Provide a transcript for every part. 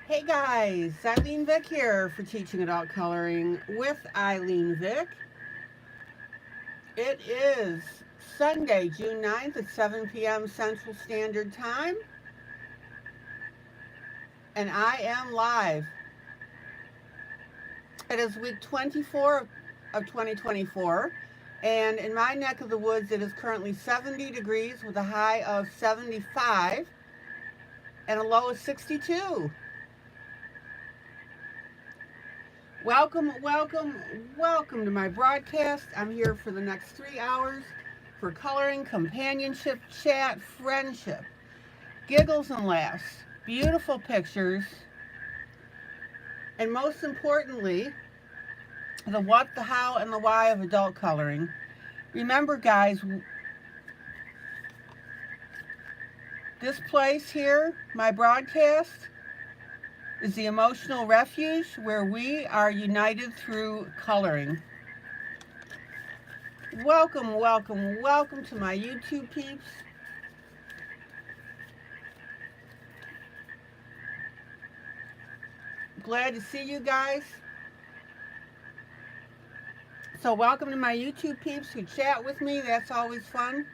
Hey guys, ILene Vick here for Teaching Adult Coloring with ILene Vick. It is Sunday, June 9th at 7 p.m. Central Standard Time, and I am live. It is week 24 of 2024, and in my neck of the woods, it is currently 70 degrees with a high of 75 and a low of 62. Welcome to my broadcast. I'm here for the next 3 hours for coloring, companionship, chat, friendship, giggles and laughs, beautiful pictures, and most importantly, the what, the how, and the why of adult coloring. Remember, guys, this place here, my broadcast, is the emotional refuge where we are united through coloring. Welcome to my YouTube peeps. Glad to see you guys. So welcome to my YouTube peeps who chat with me. That's always fun.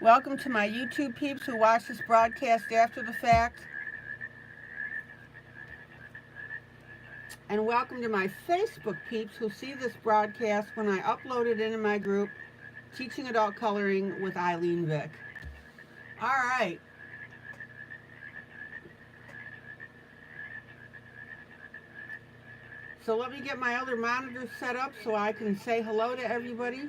Welcome to my YouTube peeps who watch this broadcast after the fact. And welcome to my Facebook peeps who see this broadcast when I upload it into my group, Teaching Adult Coloring with ILene Vick. All right. So let me get my other monitor set up so I can say hello to everybody.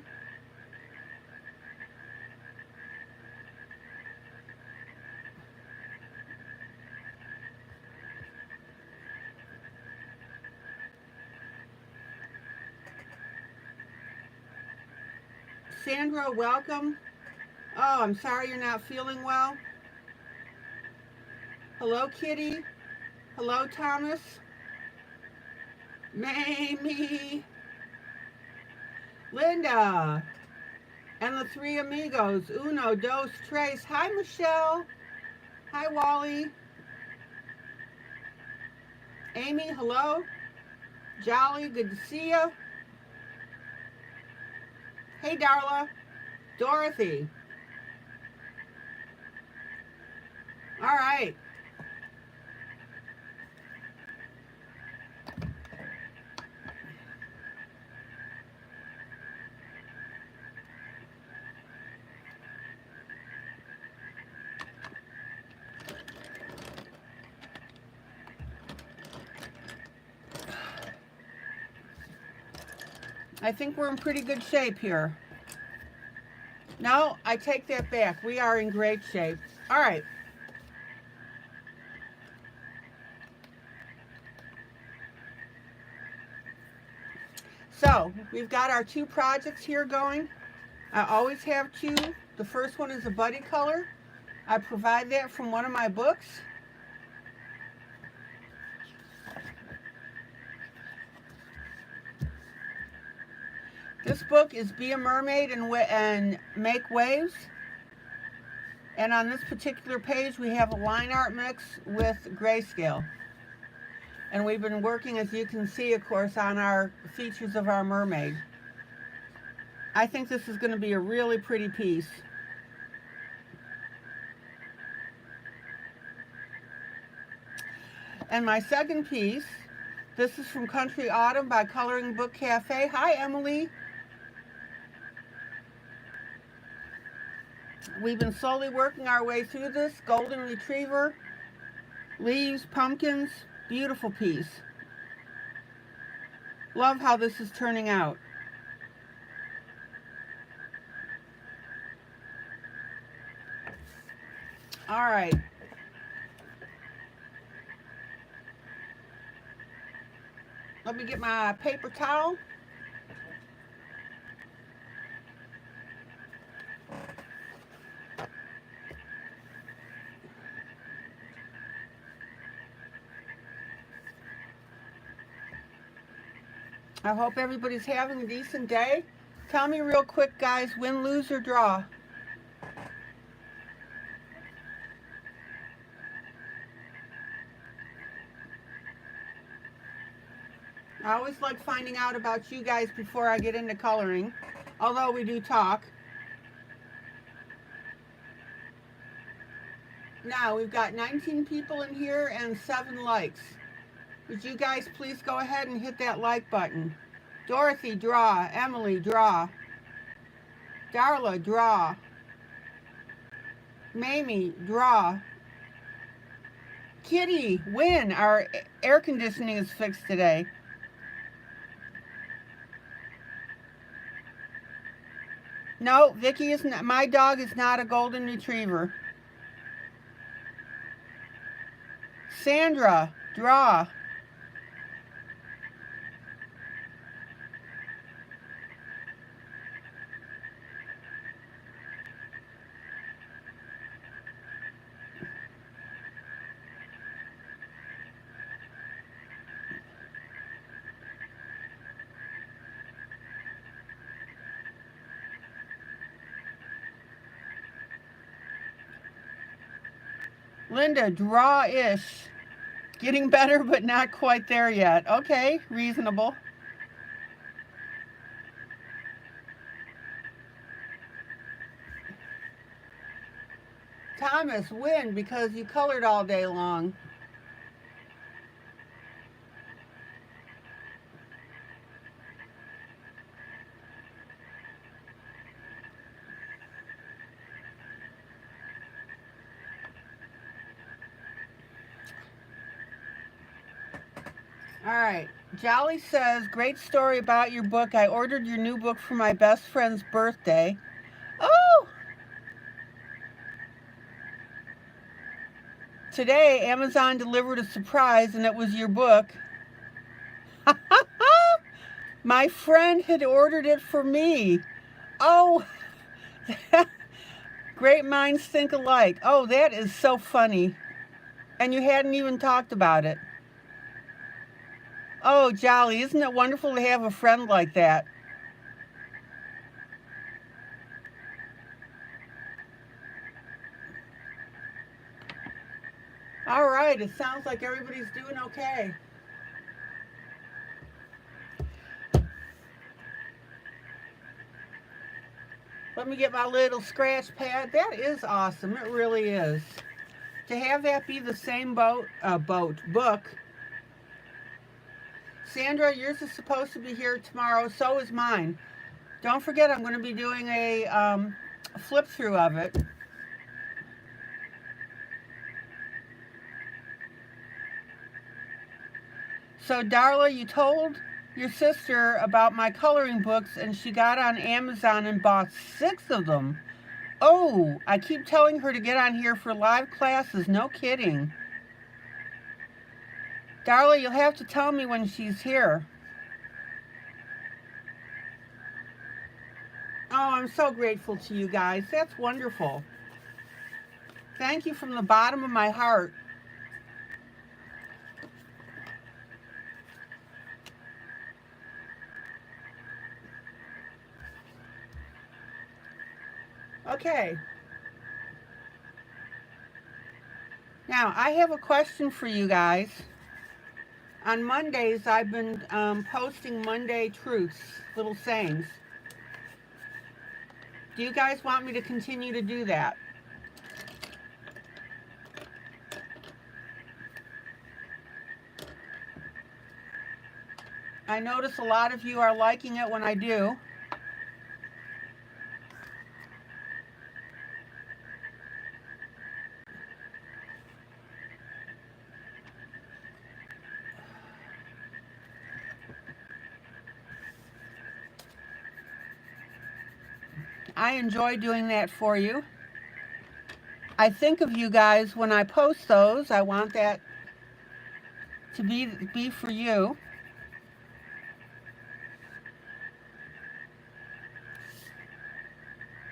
Sandra, welcome. Oh, I'm sorry you're not feeling well. Hello, Kitty. Hello, Thomas. Mamie. Linda. And the three amigos. Uno, dos, tres. Hi, Michelle. Hi, Wally. Amy, hello. Jolly, good to see you. Hey, Darla. Dorothy. All right. I think we're in pretty good shape here. No, I take that back. We are in great shape. All right. So we've got our two projects here going. I always have two. The first one is a buddy color. I provide that from one of my books. This book is Be a Mermaid and Make Waves. And on this particular page, we have a line art mix with grayscale. And we've been working, as you can see, of course, on our features of our mermaid. I think this is going to be a really pretty piece. And my second piece, this is from Country Autumn by Coloring Book Cafe. Hi, Emily. We've been slowly working our way through this. Golden Retriever, leaves, pumpkins, beautiful piece. Love how this is turning out. All right. Let me get my paper towel. I hope everybody's having a decent day. Tell me real quick, guys, win, lose, or draw. I always like finding out about you guys before I get into coloring, although we do talk. Now, we've got 19 people in here and 7 likes. Would you guys please go ahead and hit that like button? Dorothy, draw. Emily, draw. Darla, draw. Mamie, draw. Kitty, win. Our air conditioning is fixed today. No, Vicky is not. My dog is not a golden retriever. Sandra, draw. Linda, draw-ish. Getting better, but not quite there yet. Okay, reasonable. Thomas, win because you colored all day long. All right. Jolly says, great story about your book. I ordered your new book for my best friend's birthday. Oh! Today, Amazon delivered a surprise, and it was your book. My friend had ordered it for me. Oh, great minds think alike. Oh, that is so funny. And you hadn't even talked about it. Oh, Jolly, isn't it wonderful to have a friend like that? All right, it sounds like everybody's doing okay. Let me get my little scratch pad. That is awesome. It really is. To have that be the same book. Sandra, yours is supposed to be here tomorrow. So is mine. Don't forget, I'm going to be doing a flip through of it. So, Darla, you told your sister about my coloring books, and she got on Amazon and bought 6 of them. Oh, I keep telling her to get on here for live classes. No kidding. Darla, you'll have to tell me when she's here. Oh, I'm so grateful to you guys. That's wonderful. Thank you from the bottom of my heart. Okay. Now, I have a question for you guys. On Mondays, I've been posting Monday truths, little sayings. Do you guys want me to continue to do that? I notice a lot of you are liking it when I do. I enjoy doing that for you. I think of you guys when I post those. I want that to be for you.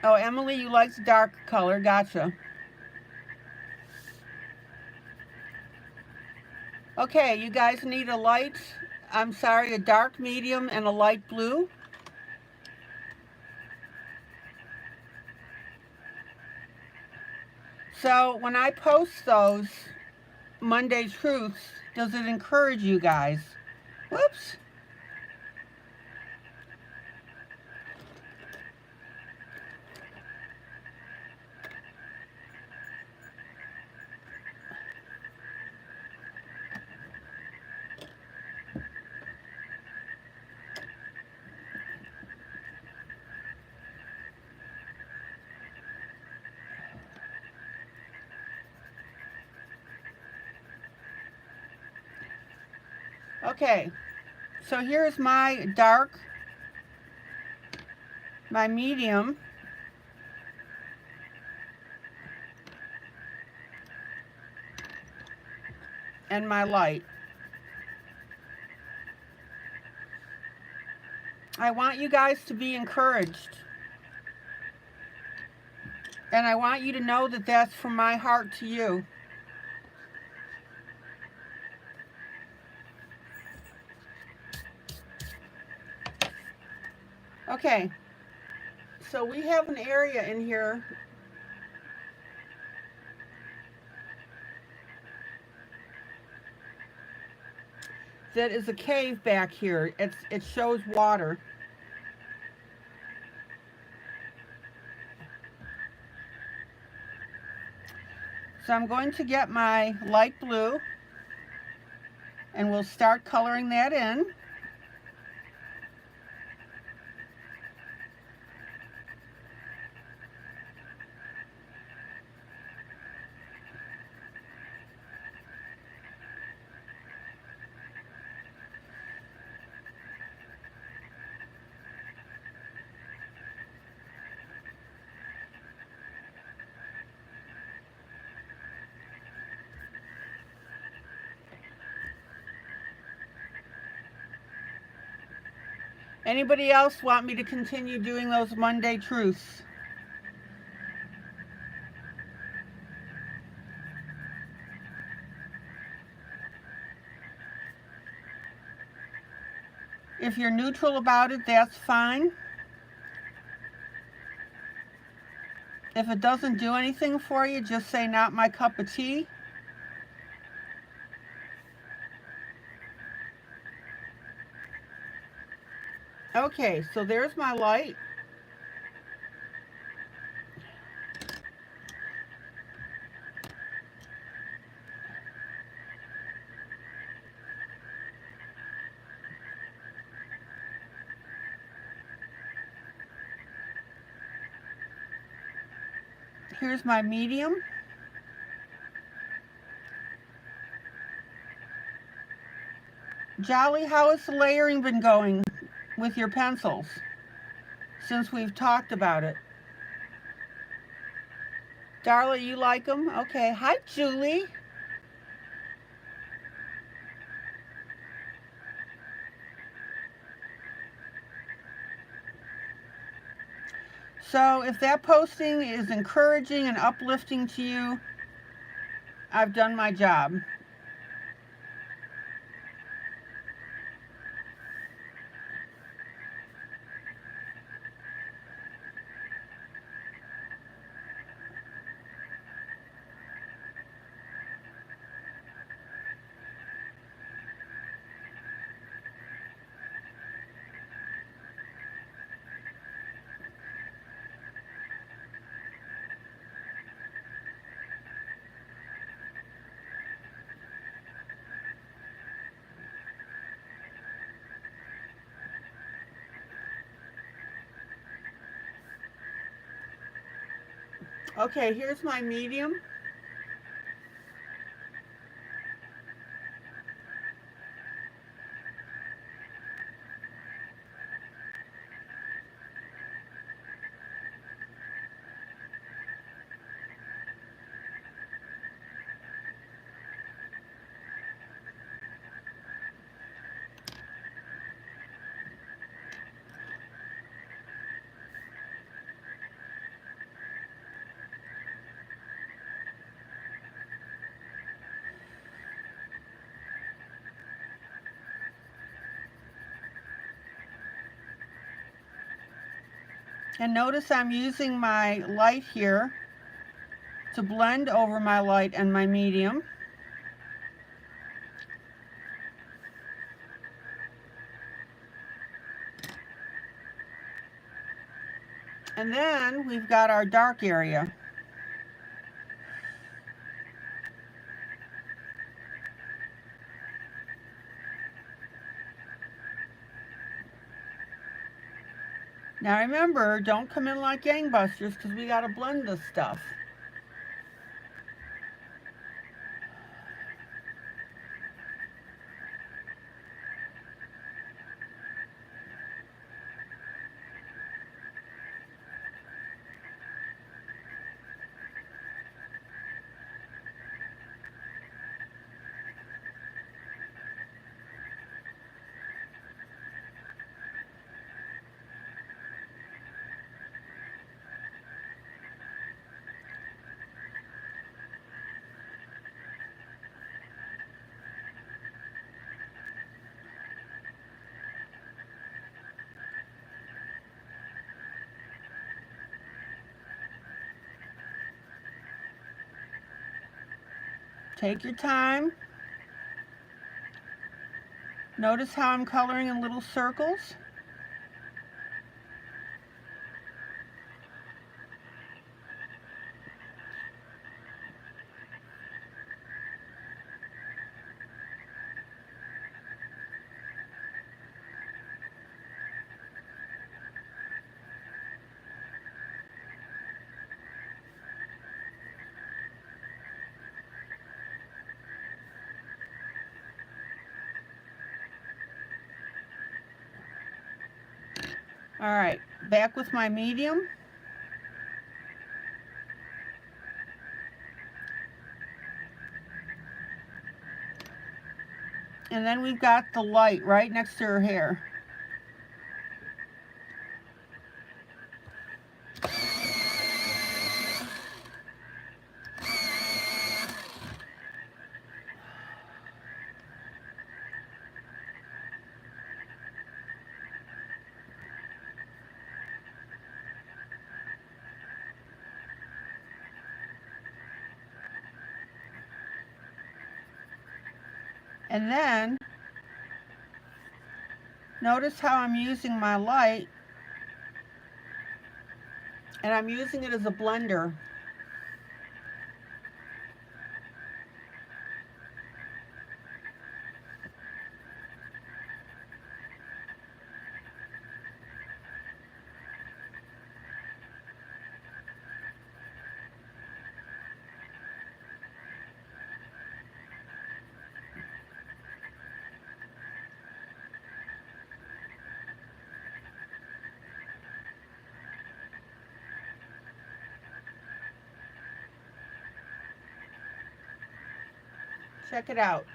Oh, Emily, you like the dark color. Gotcha. Okay, you guys need a dark medium and a light blue. So when I post those Monday truths, does it encourage you guys? Whoops. Okay, so here's my dark, my medium, and my light. I want you guys to be encouraged. And I want you to know that that's from my heart to you. Okay, so we have an area in here that is a cave back here. It shows water. So I'm going to get my light blue and we'll start coloring that in. Anybody else want me to continue doing those Monday truths? If you're neutral about it, that's fine. If it doesn't do anything for you, just say not my cup of tea. Okay, so there's my light. Here's my medium. Jolly, how has the layering been going with your pencils since we've talked about it? Darla, you like them? Okay. Hi, Julie. So if that posting is encouraging and uplifting to you, I've done my job. Okay, here's my medium. And notice I'm using my light here to blend over my light and my medium. And then we've got our dark area. Now remember, don't come in like gangbusters because we got to blend this stuff. Take your time. Notice how I'm coloring in little circles. All right, back with my medium. And then we've got the light right next to her hair. And then, notice how I'm using my light, and I'm using it as a blender. Check it out.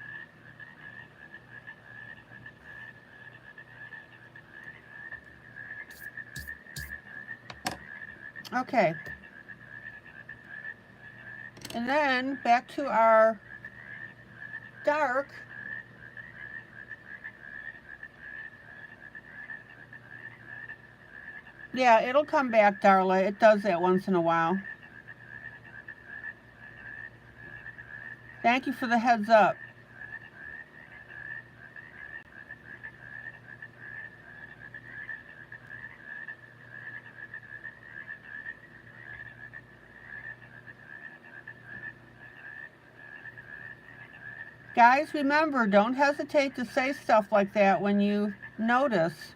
Okay. And then back to our dark. Yeah, it'll come back, Darla. It does that once in a while. Thank you for the heads up. Guys, remember, don't hesitate to say stuff like that when you notice.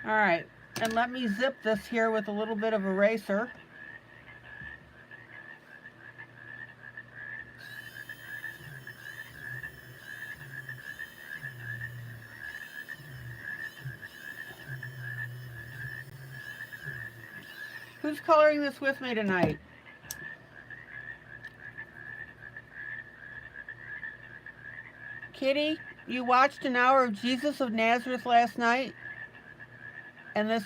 All right, and let me zip this here with a little bit of eraser. Who's coloring this with me tonight? Kitty, you watched an hour of Jesus of Nazareth last night? And this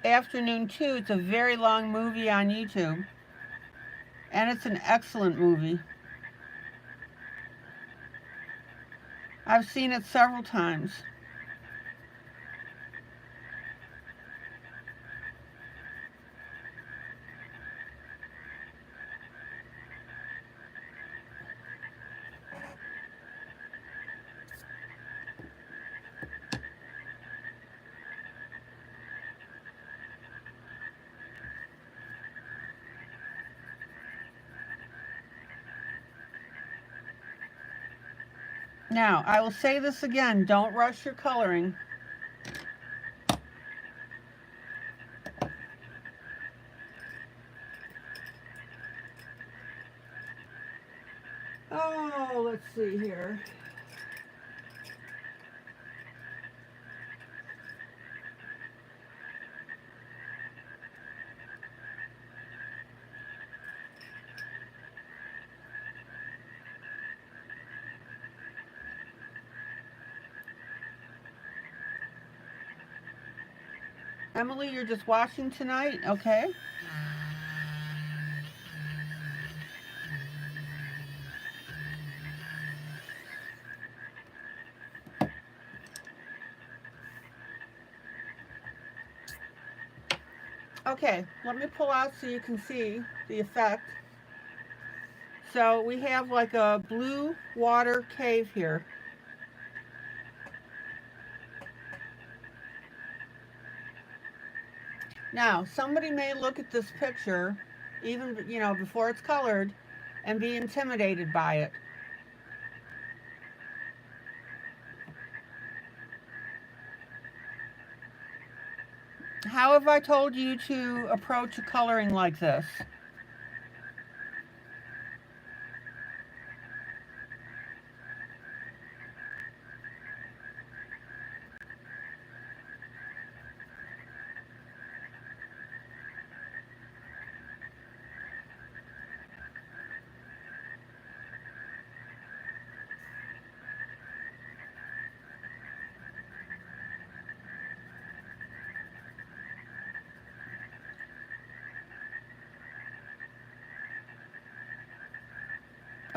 afternoon too. It's a very long movie on YouTube. And it's an excellent movie. I've seen it several times. Now, I will say this again, don't rush your coloring. Oh, let's see here. Emily, you're just washing tonight? Okay. Okay, let me pull out so you can see the effect. So we have like a blue water cave here. Now, somebody may look at this picture, even, before it's colored, and be intimidated by it. How have I told you to approach a coloring like this?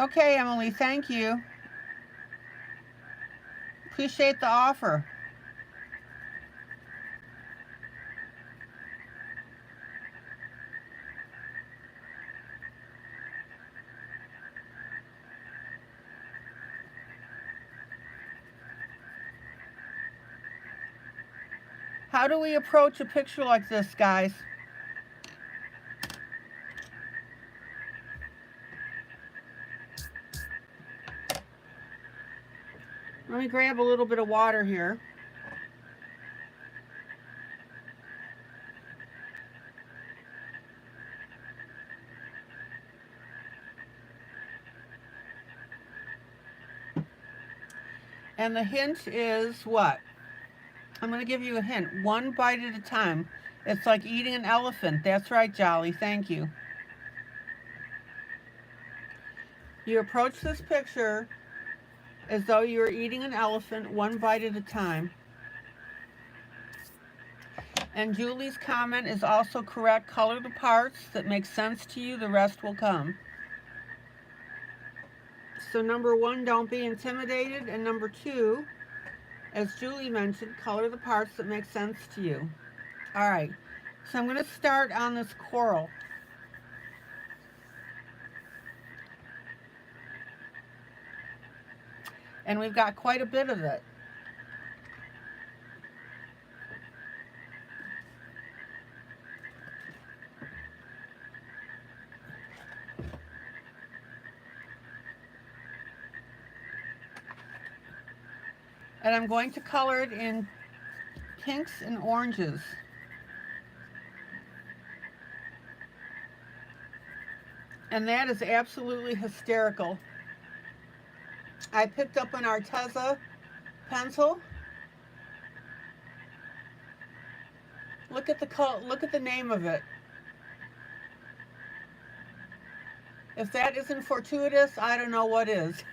Okay, Emily, thank you. Appreciate the offer. How do we approach a picture like this, guys? Let me grab a little bit of water here. And the hint is what? I'm going to give you a hint. One bite at a time. It's like eating an elephant. That's right, Jolly. Thank you. You approach this picture as though you're eating an elephant, one bite at a time. And Julie's comment is also correct. Color the parts that make sense to you. The rest will come. So number one, don't be intimidated. And number two, as Julie mentioned, color the parts that make sense to you. All right. So I'm going to start on this coral. And we've got quite a bit of it. And I'm going to color it in pinks and oranges. And that is absolutely hysterical. I picked up an Arteza pencil. Look at the name of it. If that isn't fortuitous, I don't know what is.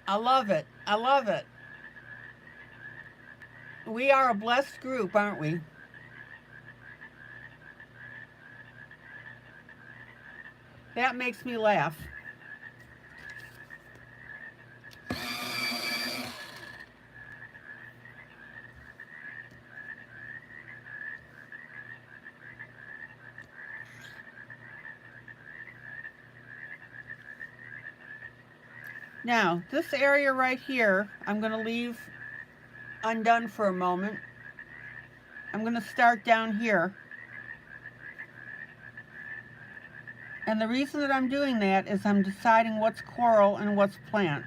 I love it. I love it. We are a blessed group, aren't we? That makes me laugh. Now, this area right here, I'm going to leave undone for a moment. I'm going to start down here. And the reason that I'm doing that is I'm deciding what's coral and what's plant.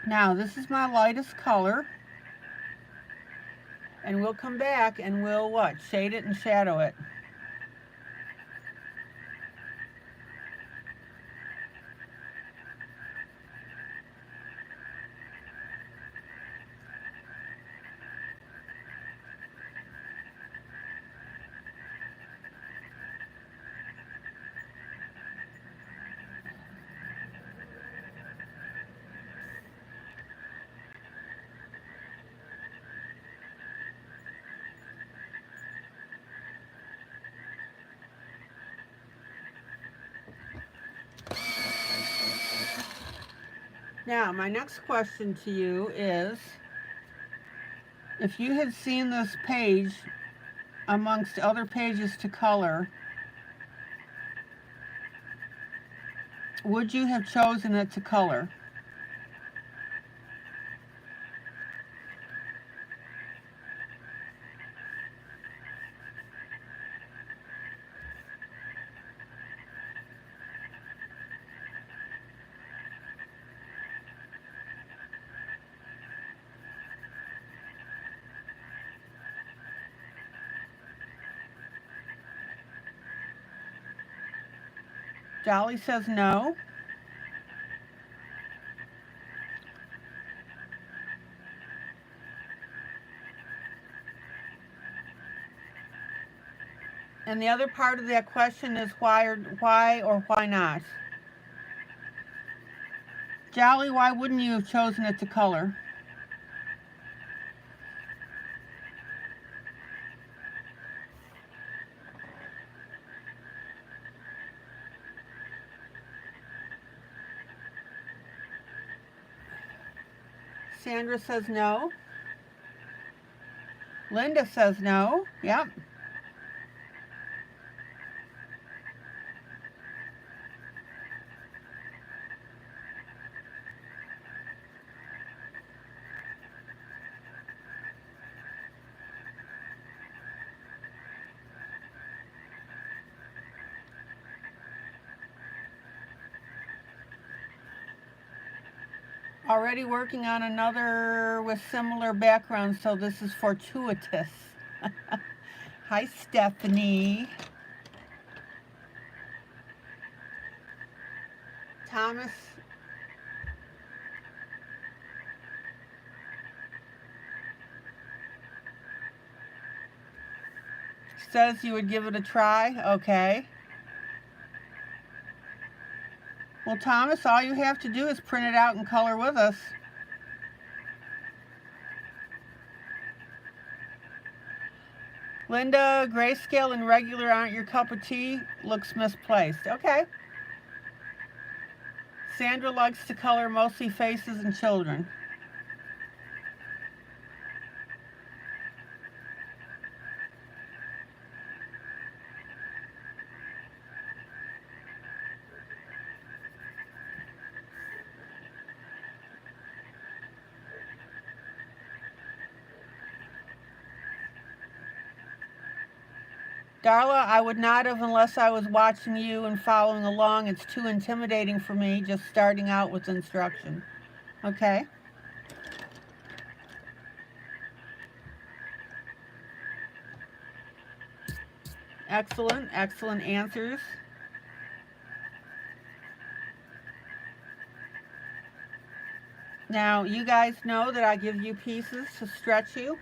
Now this is my lightest color, and we'll come back and we'll what? Shade it and shadow it. Now, my next question to you is, if you had seen this page amongst other pages to color, would you have chosen it to color? Dolly says no. And the other part of that question is why or why not? Jolly, why wouldn't you have chosen it to color? Sandra says no. Linda says no. Yep. Already working on another with similar background, so this is fortuitous. Hi, Stephanie. Thomas says you would give it a try. Okay. Well, Thomas, all you have to do is print it out and color with us. Linda, grayscale and regular aren't your cup of tea. Looks misplaced. Okay. Sandra likes to color mostly faces and children. Darla, I would not have unless I was watching you and following along. It's too intimidating for me just starting out with instruction. Okay. Excellent, excellent answers. Now, you guys know that I give you pieces to stretch you.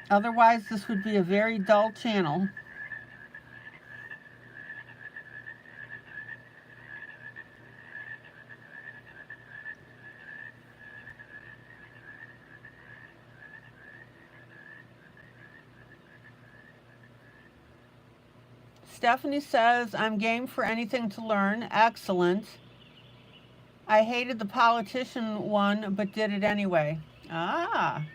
Otherwise, this would be a very dull channel. Stephanie says, I'm game for anything to learn. Excellent. I hated the politician one, but did it anyway. Ah.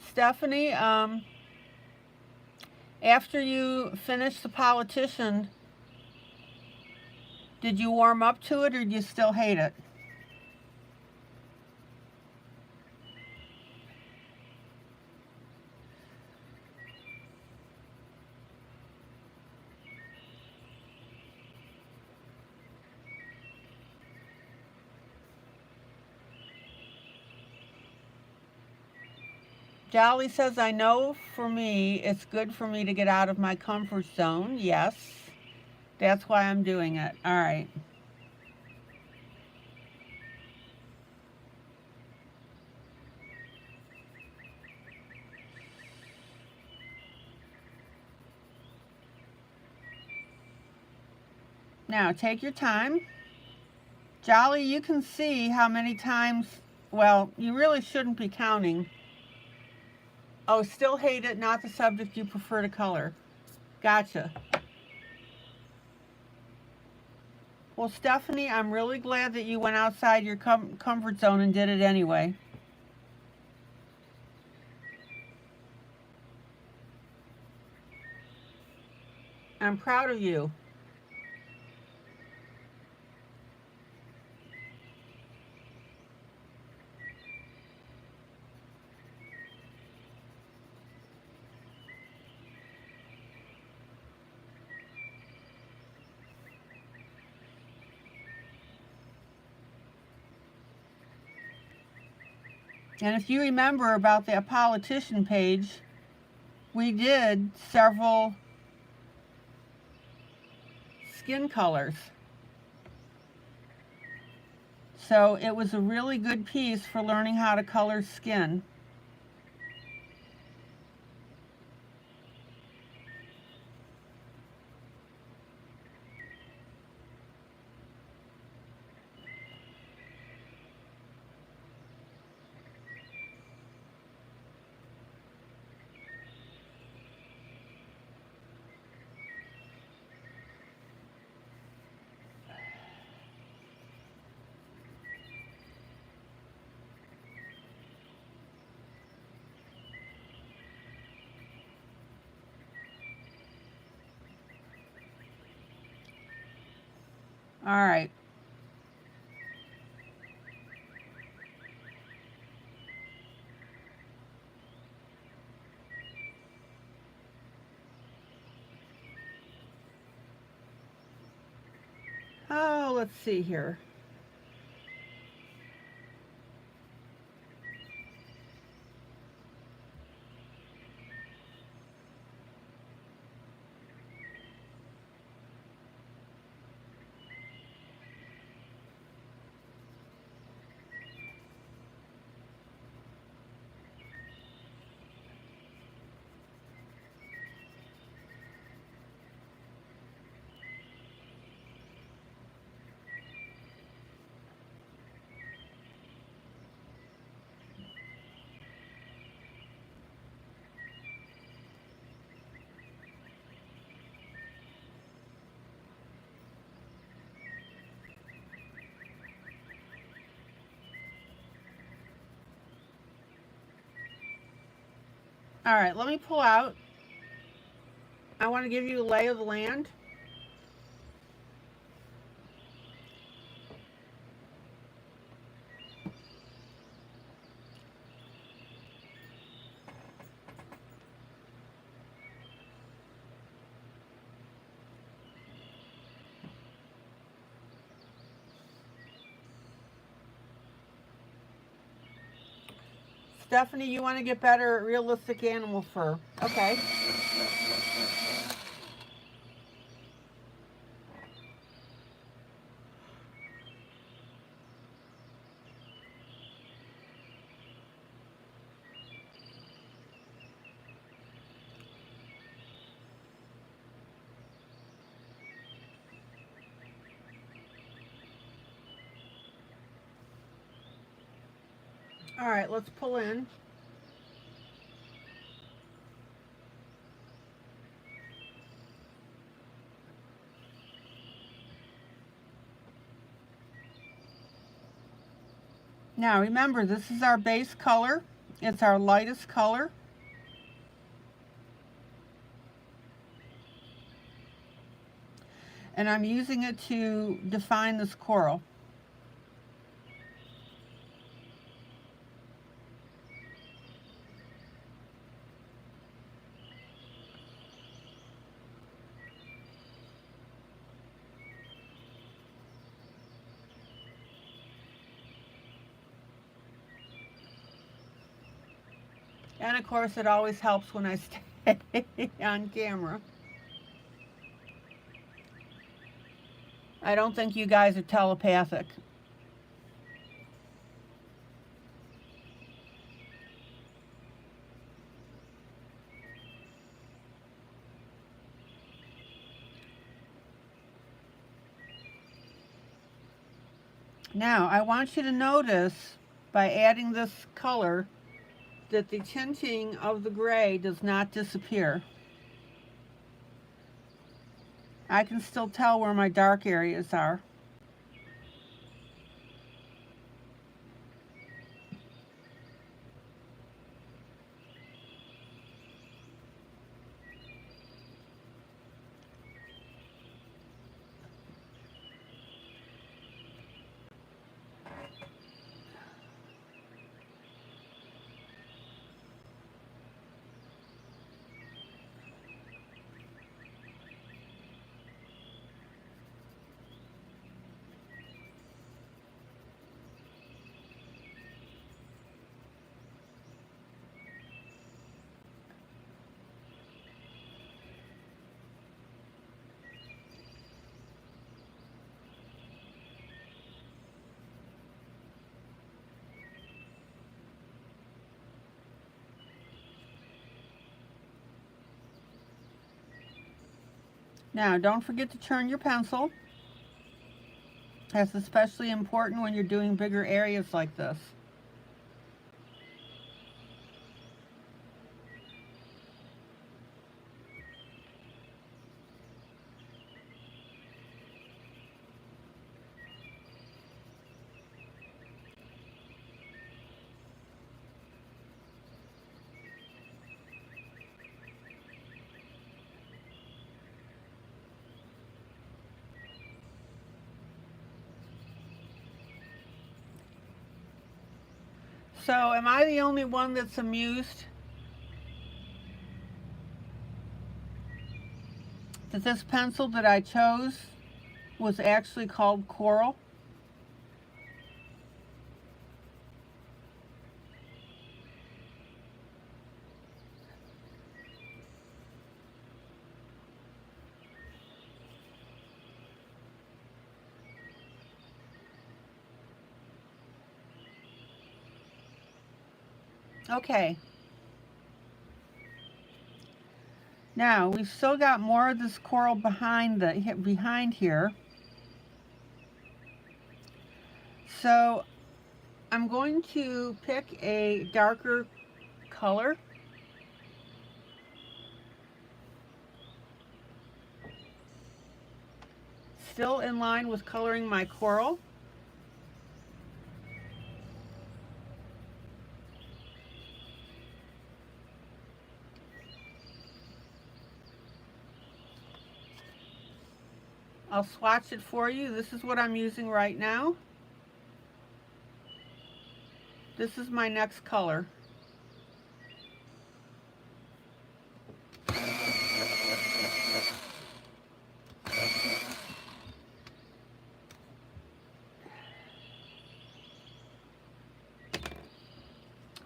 Stephanie, after you finished The Politician, did you warm up to it or do you still hate it? Jolly says, I know for me, it's good for me to get out of my comfort zone. Yes, that's why I'm doing it. All right. Now, take your time. Jolly, you can see how many times, well, you really shouldn't be counting. Oh, still hate it, not the subject you prefer to color. Gotcha. Well, Stephanie, I'm really glad that you went outside your comfort zone and did it anyway. I'm proud of you. And if you remember about that politician page, we did several skin colors. So it was a really good piece for learning how to color skin. All right. Oh, let's see here. All right, let me pull out. I want to give you a lay of the land. Stephanie, you want to get better at realistic animal fur. Okay. All right, let's pull in. Now remember, this is our base color. It's our lightest color. and I'm using it to define this coral. And of course, it always helps when I stay on camera. I don't think you guys are telepathic. Now, I want you to notice by adding this color that the tinting of the gray does not disappear. I can still tell where my dark areas are. Now, don't forget to turn your pencil. That's especially important when you're doing bigger areas like this. So, am I the only one that's amused that this pencil that I chose was actually called Coral? Okay. Now, we've still got more of this coral behind here. So, I'm going to pick a darker color. Still in line with coloring my coral. I'll swatch it for you. This is what I'm using right now. This is my next color.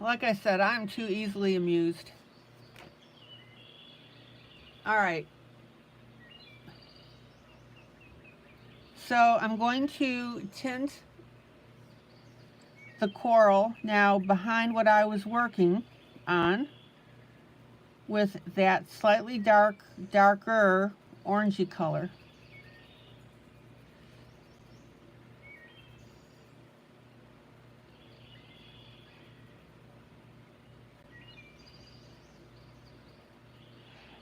Like I said, I'm too easily amused. All right. So I'm going to tint the coral now behind what I was working on with that slightly darker orangey color.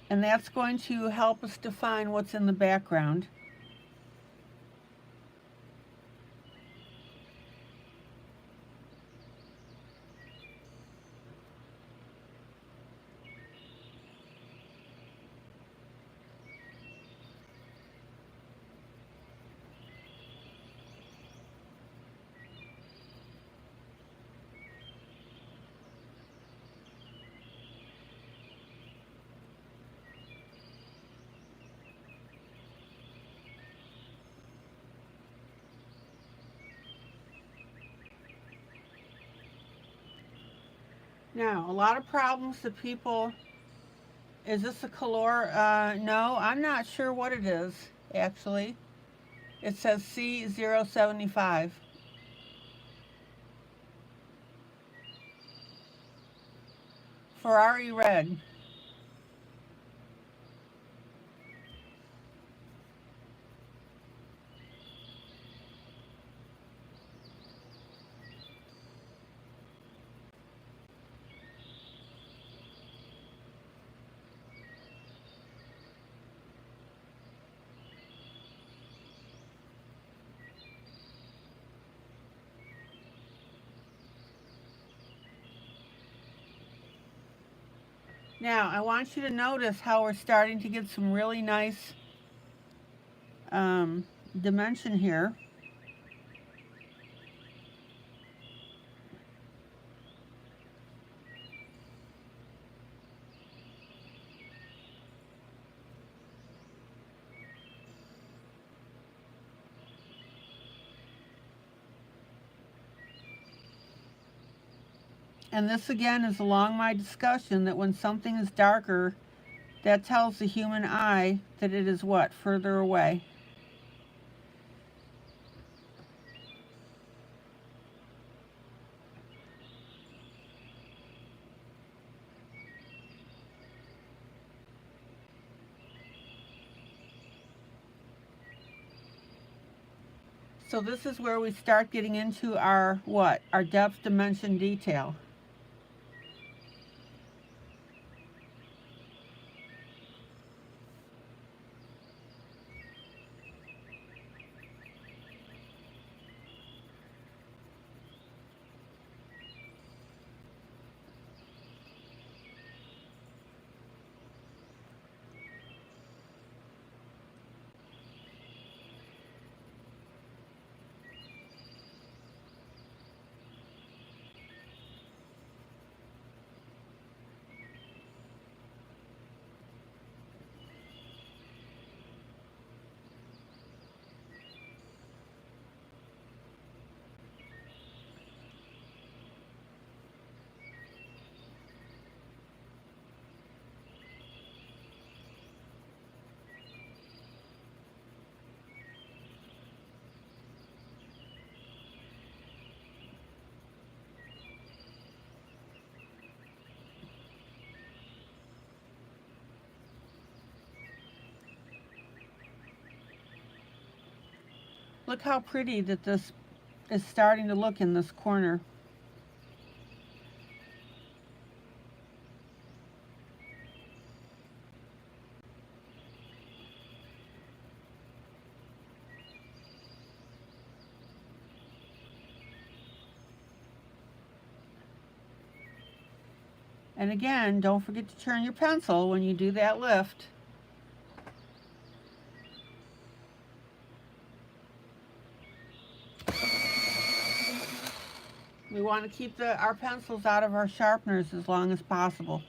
And that's going to help us define what's in the background. Now, a lot of problems that people, is this a color? No, I'm not sure what it is, actually. It says C075. Ferrari red. Now, I want you to notice how we're starting to get some really nice dimension here. And this again is along my discussion that when something is darker, that tells the human eye that it is what? Further away. So this is where we start getting into our what? Our depth, dimension, detail. Look how pretty that this is starting to look in this corner. And again, don't forget to turn your pencil when you do that lift. We want to keep our pencils out of our sharpeners as long as possible.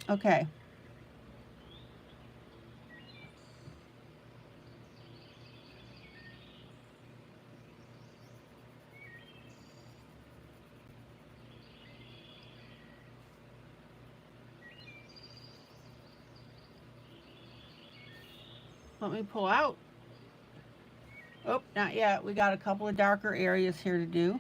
Okay. Let me pull out. Oh, not yet. We got a couple of darker areas here to do.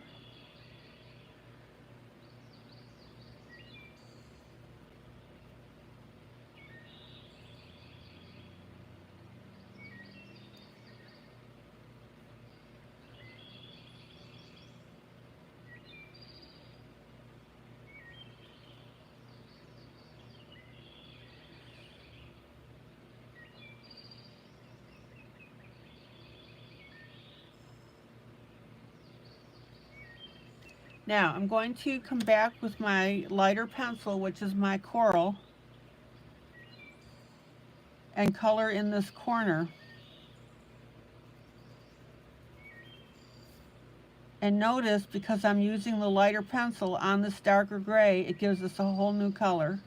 Now, I'm going to come back with my lighter pencil, which is my coral, and color in this corner. And notice, because I'm using the lighter pencil on this darker gray, it gives us a whole new color.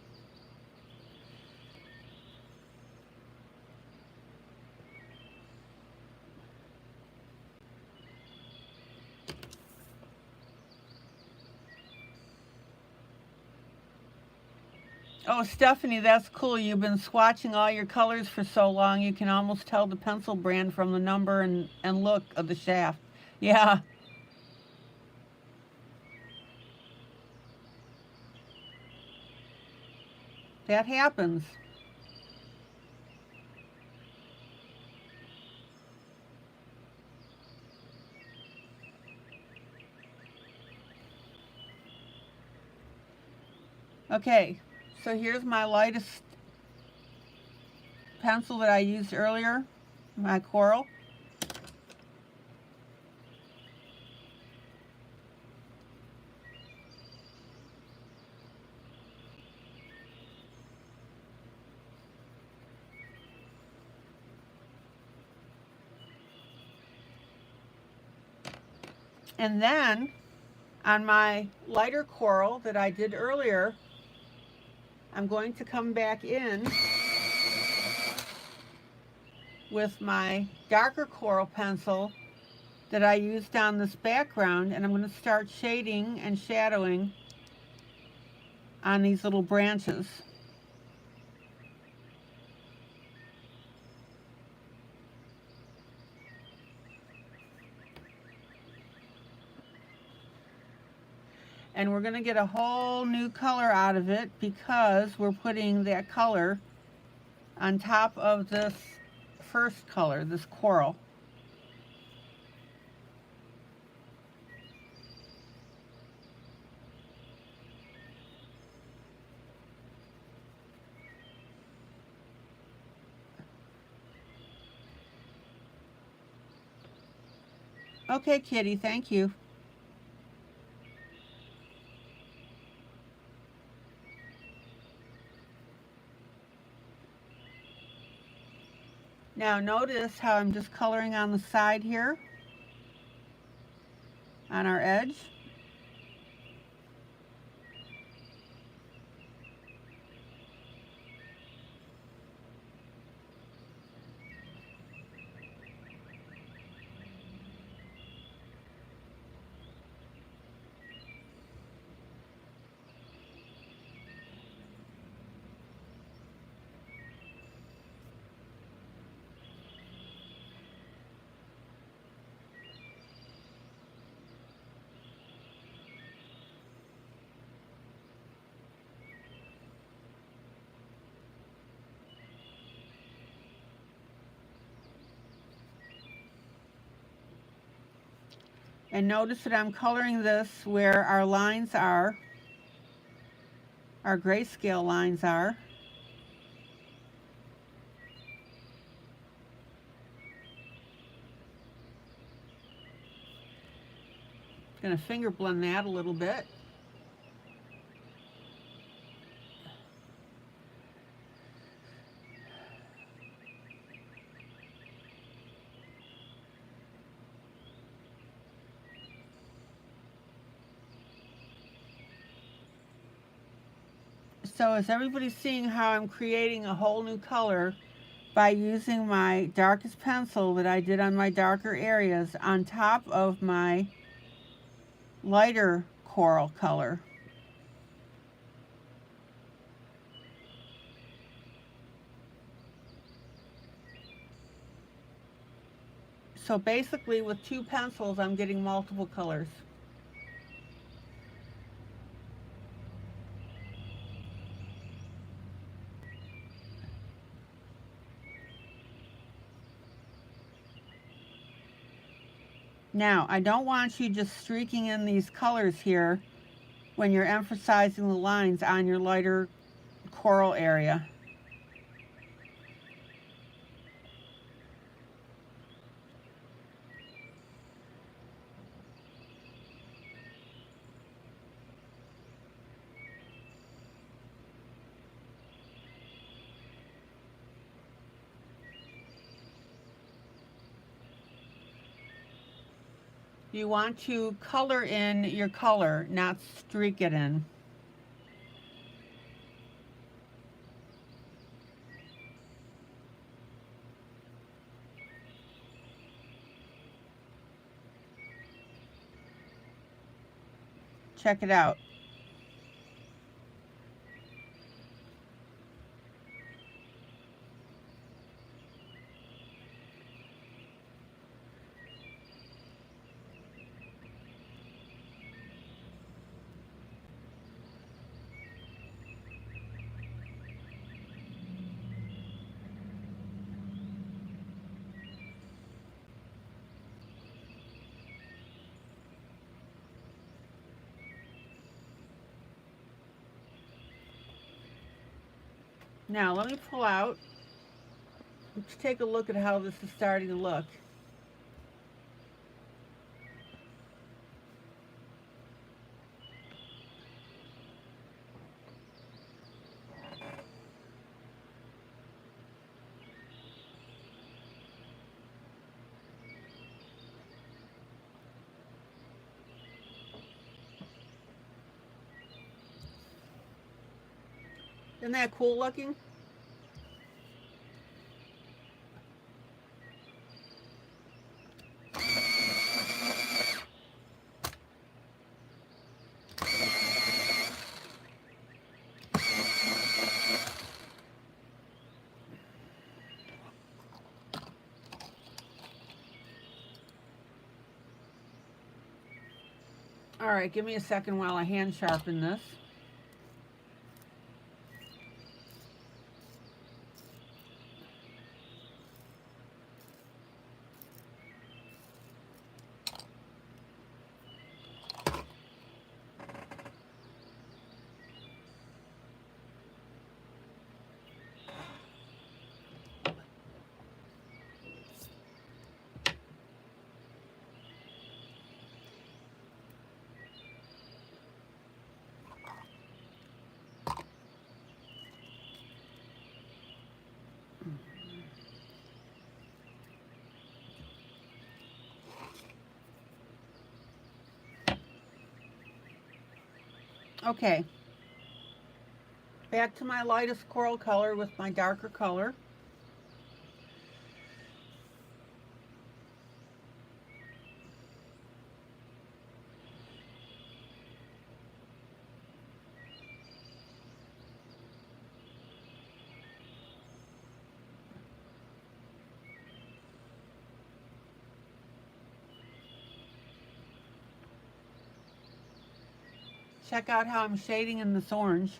Oh, Stephanie, that's cool. You've been swatching all your colors for so long, you can almost tell the pencil brand from the number and look of the shaft. Yeah. That happens. Okay, so here's my lightest pencil that I used earlier, my coral. And then on my lighter coral that I did earlier, I'm going to come back in with my darker coral pencil that I used on this background, and I'm going to start shading and shadowing on these little branches. And we're going to get a whole new color out of it because we're putting that color on top of this first color, this coral. Okay, Kitty, thank you. Now notice how I'm just coloring on the side here, on our edge. And notice that I'm coloring this where our lines are, our grayscale lines are. Going to finger blend that a little bit. So is everybody seeing how I'm creating a whole new color by using my darkest pencil that I did on my darker areas on top of my lighter coral color? So basically with two pencils I'm getting multiple colors. Now, I don't want you just streaking in these colors here when you're emphasizing the lines on your lighter coral area. You want to color in your color, not streak it in. Check it out. Now let me pull out. Let's take a look at how this is starting to look. Isn't that cool looking? All right, give me a second while I hand sharpen this. Okay, back to my lightest coral color with my darker color. Check out how I'm shading in this orange.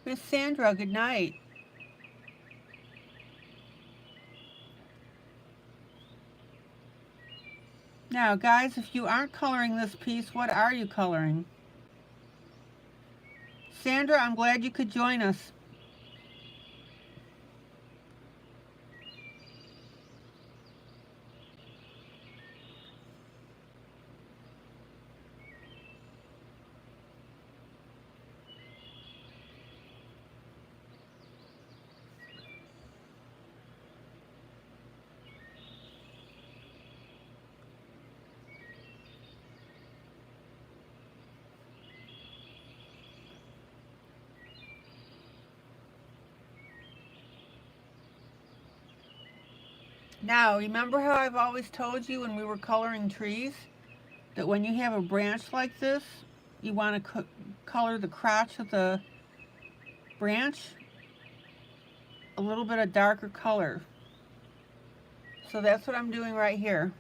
Miss Sandra, good night. Now, guys, if you aren't coloring this piece, what are you coloring? Sandra, I'm glad you could join us. Now, remember how I've always told you when we were coloring trees that when you have a branch like this, you want to color the crotch of the branch a little bit of darker color. So that's what I'm doing right here.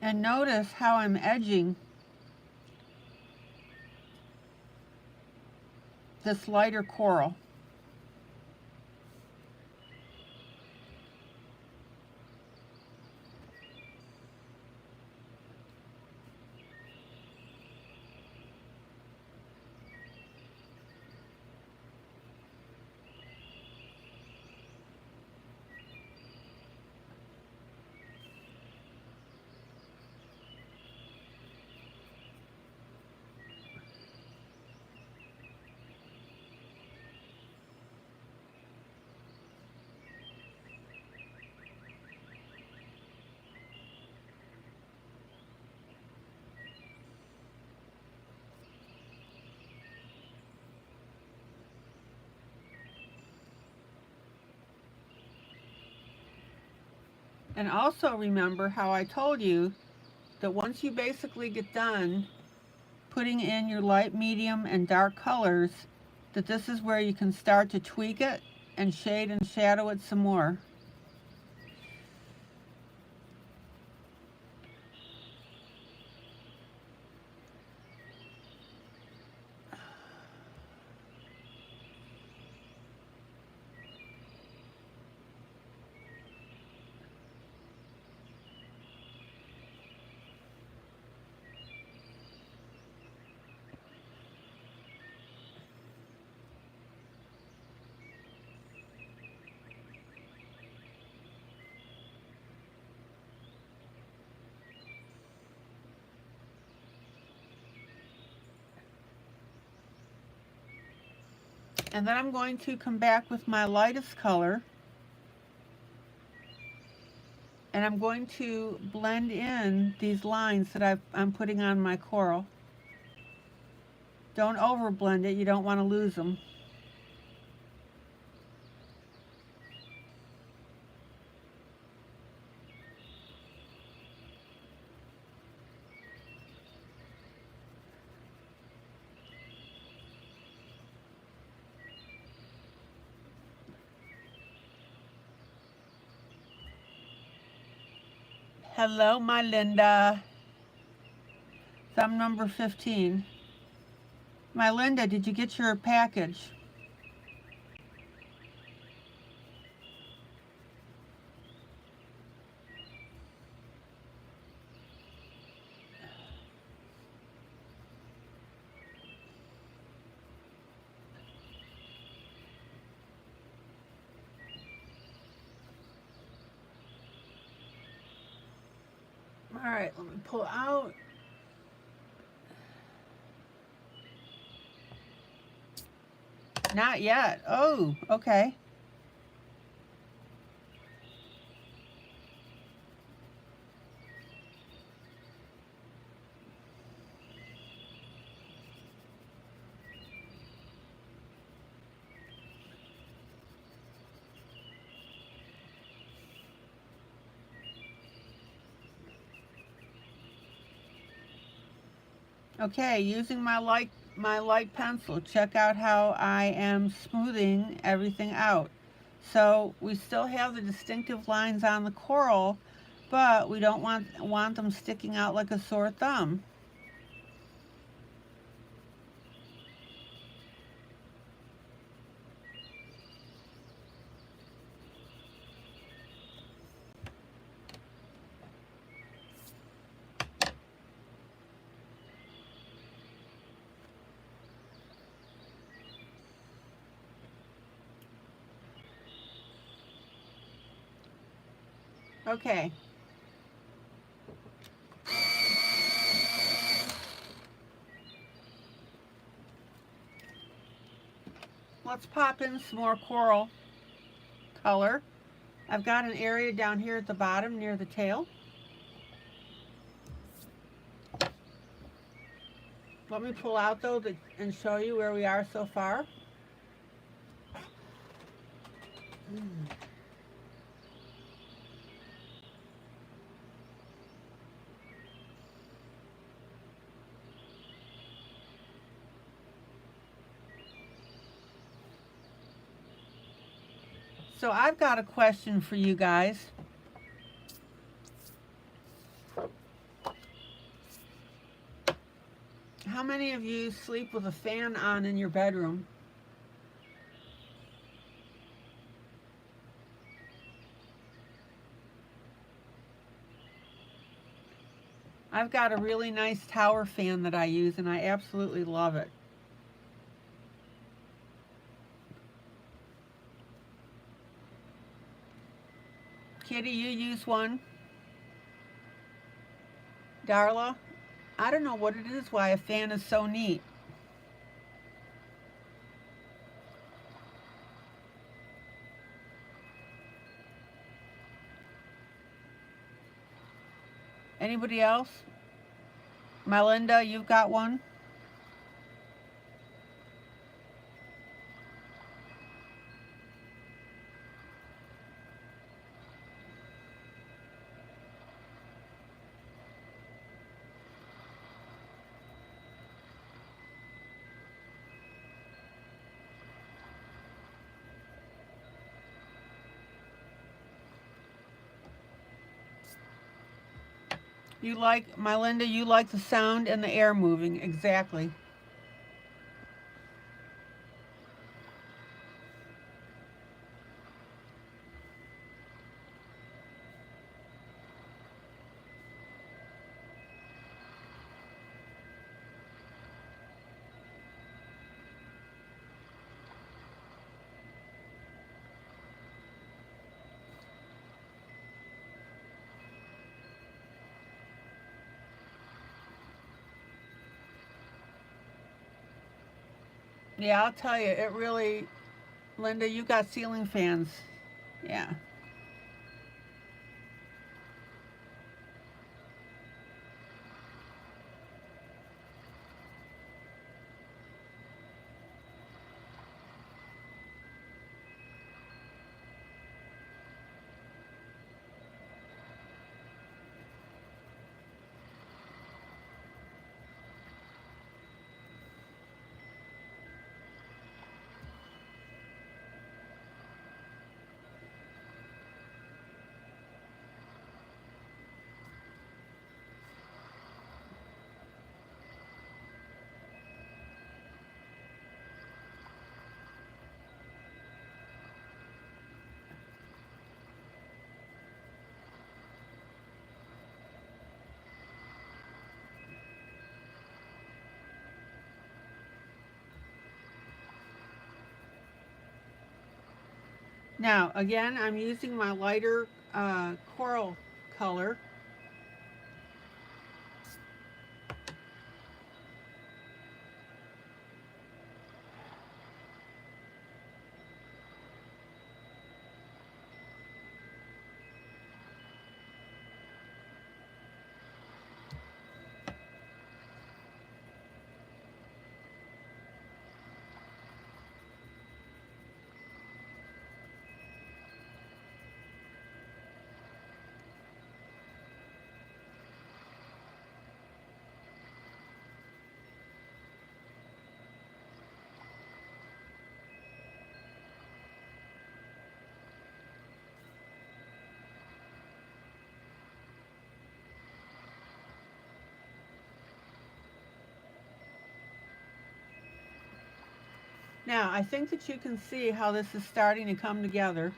And notice how I'm edging this lighter coral. And also remember how I told you that once you basically get done putting in your light, medium, and dark colors, that this is where you can start to tweak it and shade and shadow it some more. And then I'm going to come back with my lightest color, and I'm going to blend in these lines that I'm putting on my coral. Don't over blend it, you don't want to lose them. Hello, my Linda. Thumb number 15. My Linda, did you get your package? All right, let me pull out. Not yet. Oh, okay. Okay, using my light pencil, check out how I am smoothing everything out. So we still have the distinctive lines on the coral, but we don't want them sticking out like a sore thumb. Okay. Let's pop in some more coral color. I've got an area down here at the bottom near the tail. Let me pull out though and show you where we are so far. So I've got a question for you guys. How many of you sleep with a fan on in your bedroom? I've got a really nice tower fan that I use and I absolutely love it. Kitty, you use one? Darla? I don't know what it is why a fan is so neat. Anybody else? Melinda, you've got one? You like, Melinda, you like the sound and the air moving. Exactly. Yeah, I'll tell you, it really, Linda, you got ceiling fans. Yeah. Now, again, I'm using my lighter coral color. Now, I think that you can see how this is starting to come together.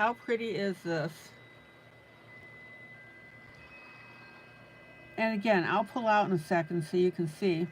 How pretty is this? And again, I'll pull out in a second so you can see.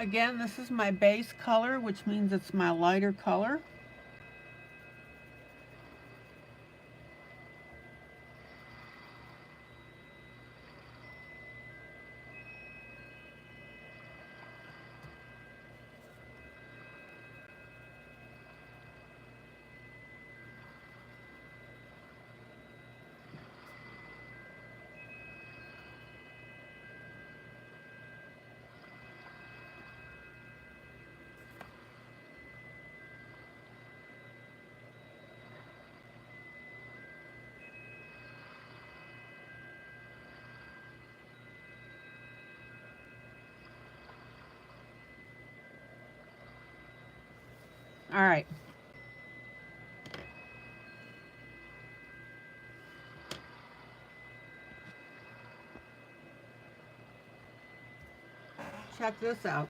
Again, this is my base color, which means it's my lighter color. All right. Check this out.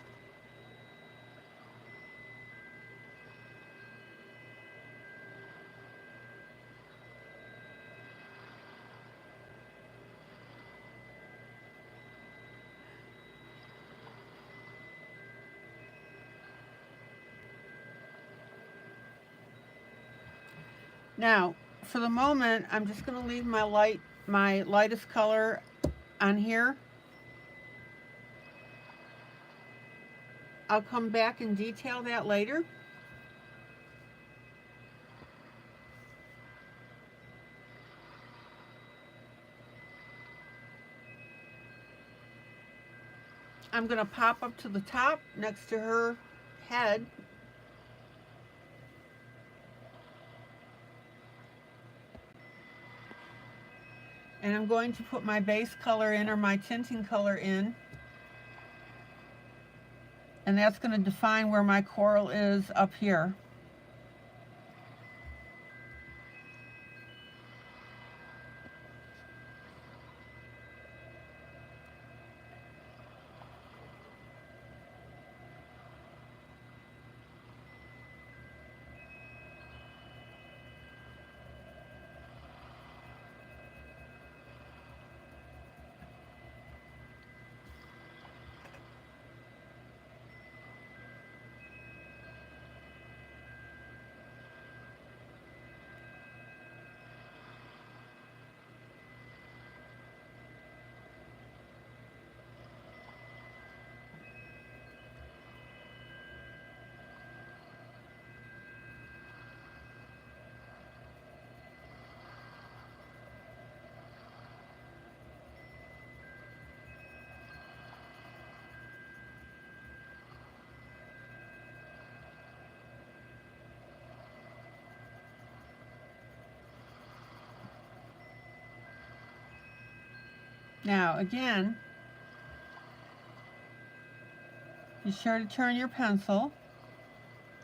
Now, for the moment, I'm just going to leave my lightest color on here. I'll come back and detail that later. I'm going to pop up to the top next to her head. And I'm going to put my base color in, or my tinting color in. And that's going to define where my coral is up here. Now, again, be sure to turn your pencil.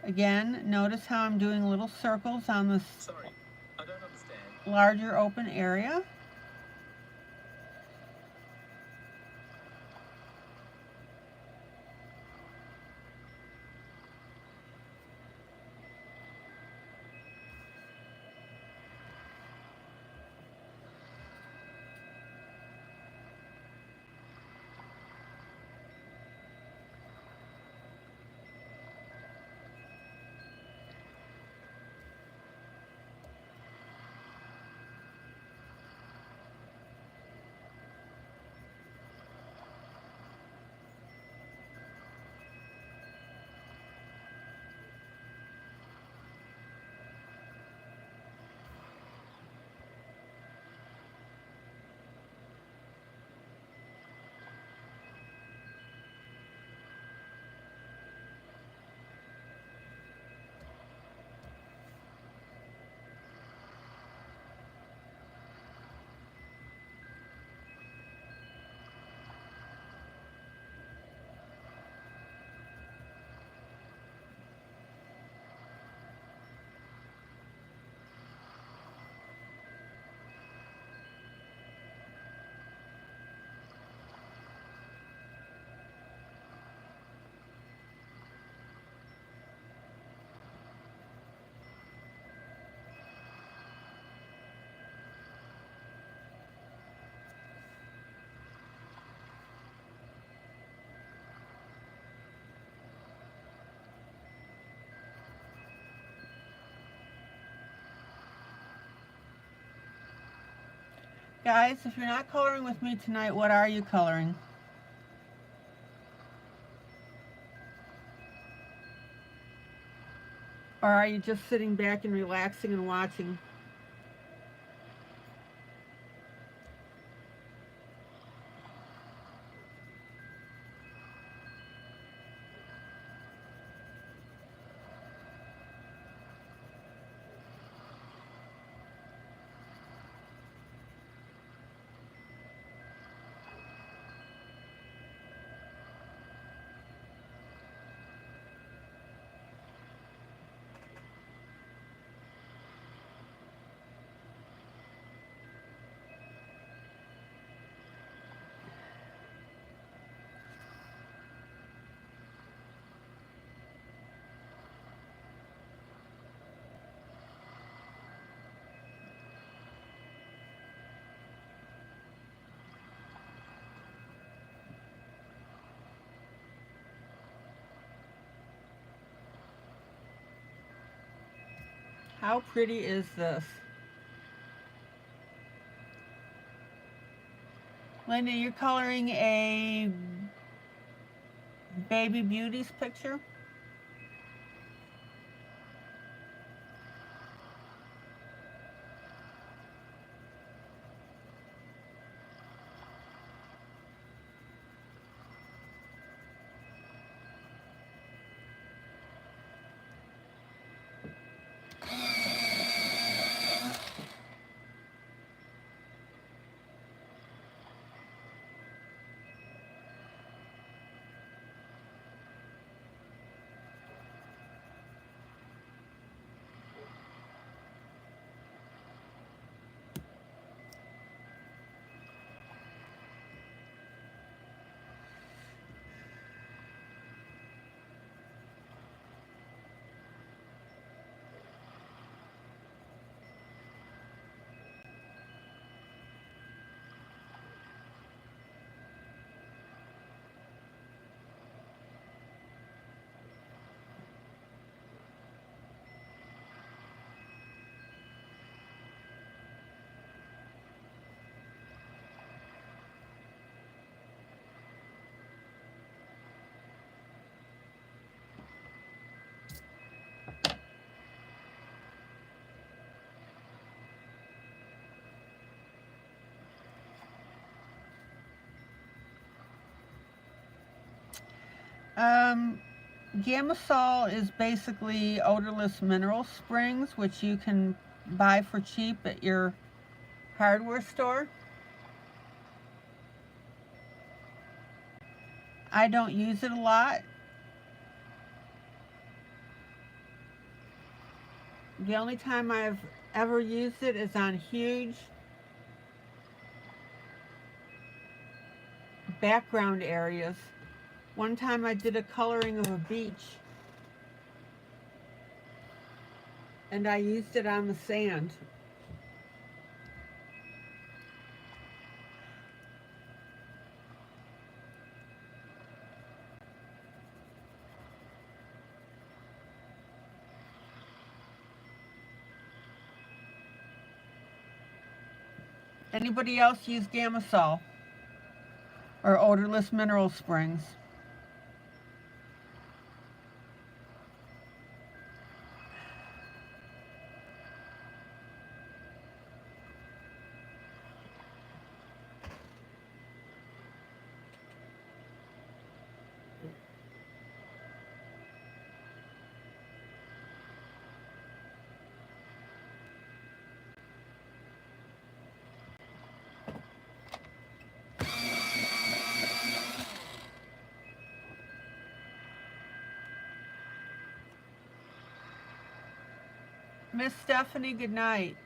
Again, notice how I'm doing little circles on this larger open area. Guys, if you're not coloring with me tonight, what are you coloring? Or are you just sitting back and relaxing and watching? How pretty is this? Linda, you're coloring a Baby Beauties picture? Gamasol is basically odorless mineral springs, which you can buy for cheap at your hardware store. I don't use it a lot. The only time I've ever used it is on huge background areas. One time I did a coloring of a beach and I used it on the sand. Anybody else use Gamasol or odorless mineral springs? Miss Stephanie, good night.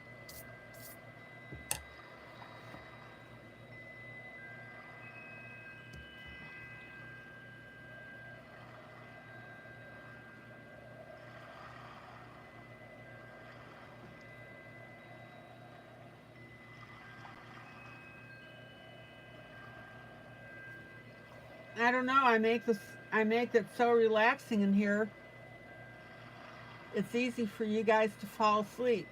I don't know, I make it so relaxing in here. It's easy for you guys to fall asleep.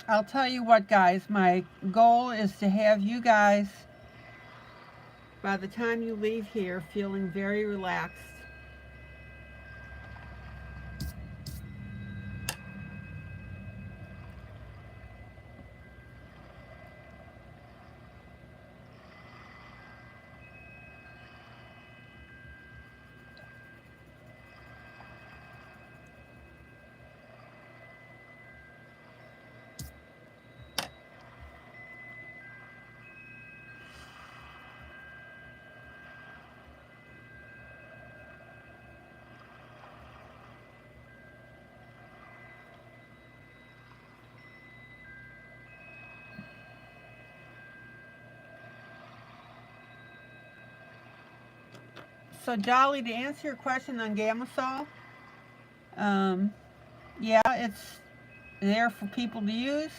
I'll tell you what, guys, my goal is to have you guys, by the time you leave here, feeling very relaxed. So, Jolly, to answer your question on Gamasol, yeah, it's there for people to use.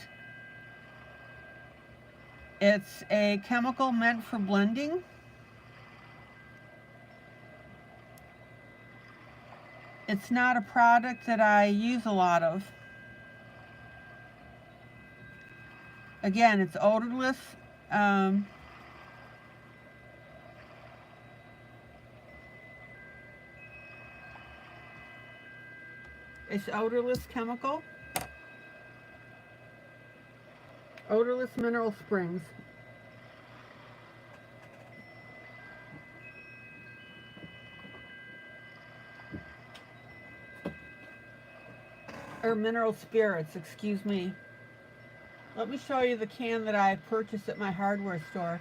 It's a chemical meant for blending. It's not a product that I use a lot of. Again, it's odorless. It's odorless chemical. Odorless mineral springs. Or mineral spirits, excuse me. Let me show you the can that I purchased at my hardware store.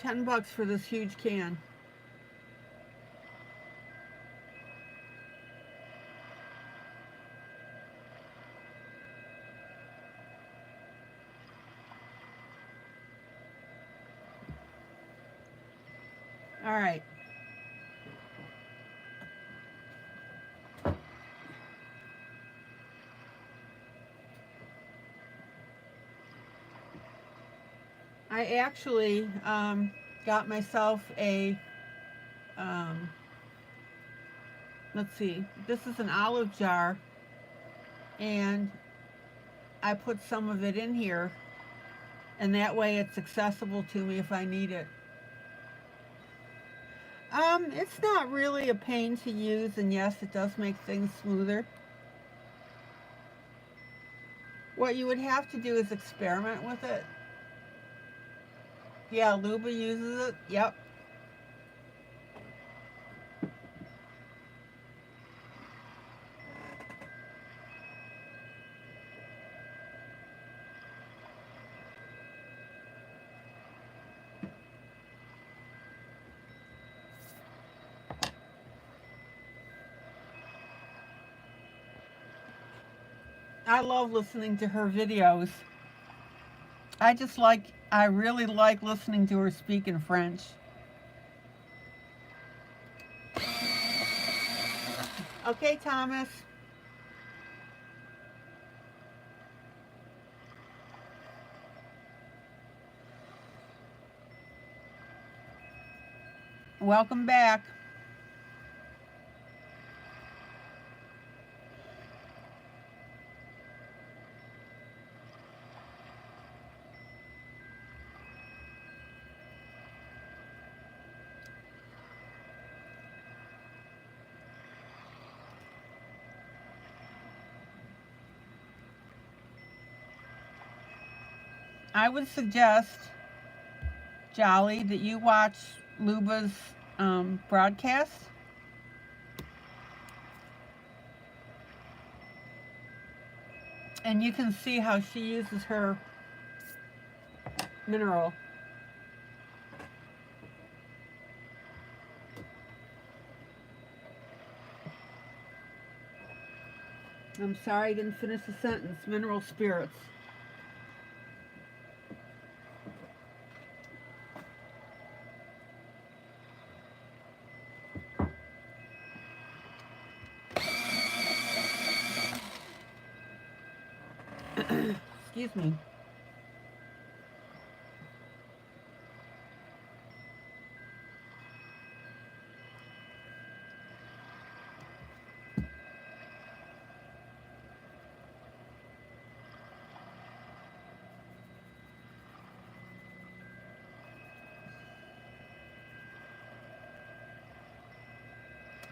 $10 for this huge can. All right. I actually got myself a, let's see, this is an olive jar, and I put some of it in here, and that way it's accessible to me if I need it. It's not really a pain to use, and yes, it does make things smoother. What you would have to do is experiment with it. Yeah, Luba uses it. Yep. I love listening to her videos. I really like listening to her speak in French. Okay, Thomas. Welcome back. I would suggest, Jolly, that you watch Luba's broadcast. And you can see how she uses her mineral. I'm sorry I didn't finish the sentence. Mineral spirits. Excuse me.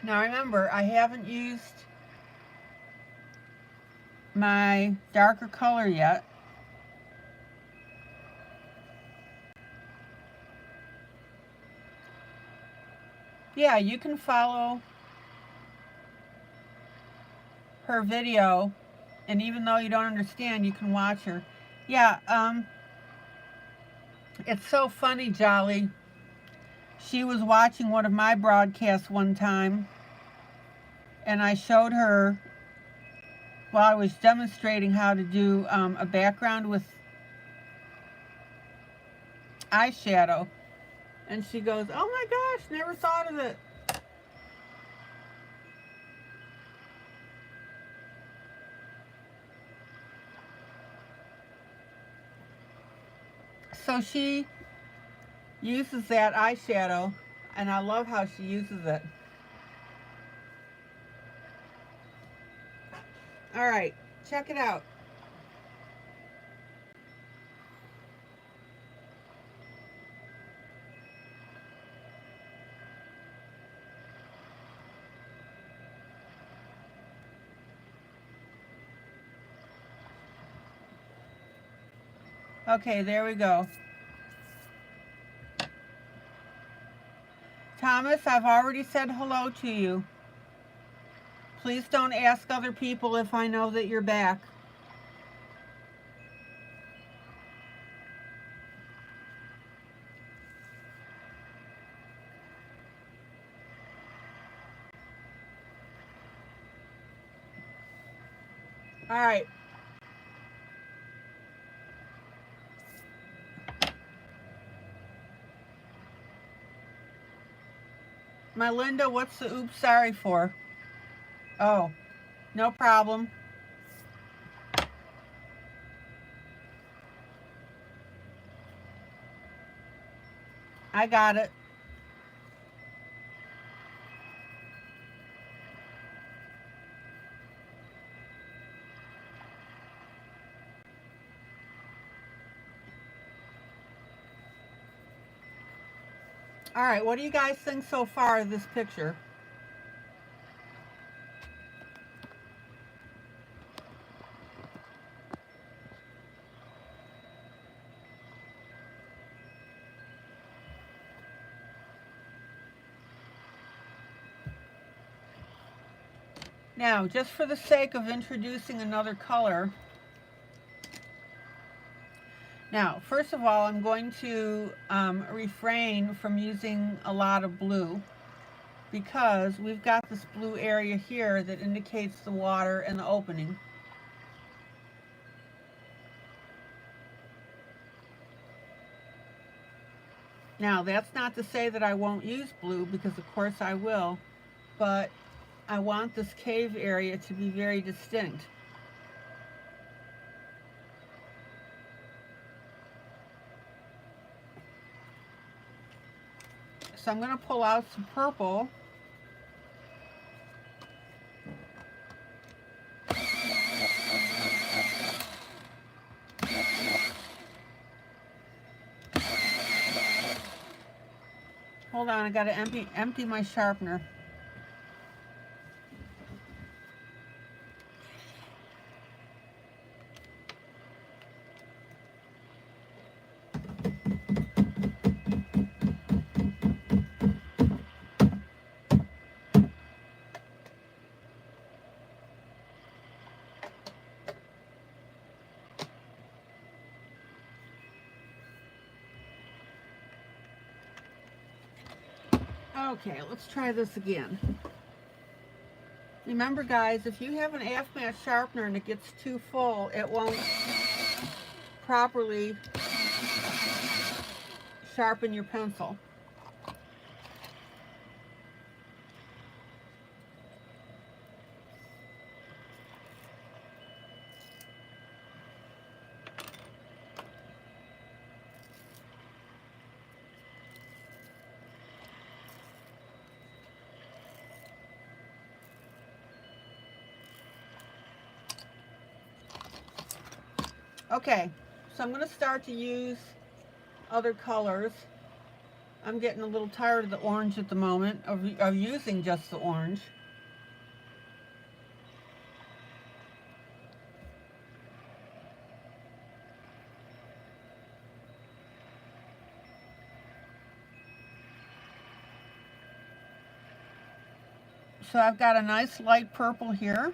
Now remember, I haven't used my darker color yet. Yeah, you can follow her video, and even though you don't understand, you can watch her. Yeah, it's so funny, Jolly. She was watching one of my broadcasts one time, and I showed her while I was demonstrating how to do a background with eyeshadow, and she goes, "Oh my gosh, never thought of it." So she uses that eyeshadow, and I love how she uses it. All right, check it out. Okay, there we go. Thomas, I've already said hello to you. Please don't ask other people if I know that you're back. All right. My Linda, what's the oops sorry for? Oh, no problem. I got it. All right, what do you guys think so far of this picture? Now, just for the sake of introducing another color, now, first of all, I'm going to refrain from using a lot of blue because we've got this blue area here that indicates the water and the opening. Now, that's not to say that I won't use blue, because of course I will, but I want this cave area to be very distinct. So I'm going to pull out some purple. Hold on, I got to empty my sharpener. Okay, let's try this again. Remember guys, if you have an half-mat sharpener and it gets too full, it won't properly sharpen your pencil. Okay, so I'm going to start to use other colors. I'm getting a little tired of the orange at the moment, of using just the orange. So I've got a nice light purple here.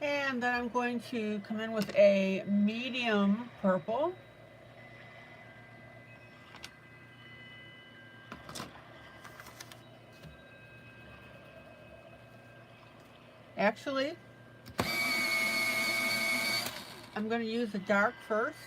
And then I'm going to come in with a medium purple. Actually, I'm going to use a dark first.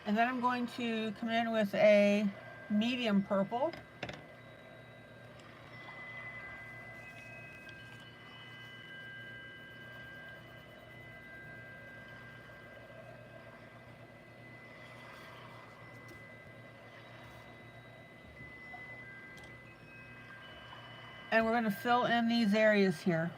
And then I'm going to come in with a medium purple. And we're going to fill in these areas here.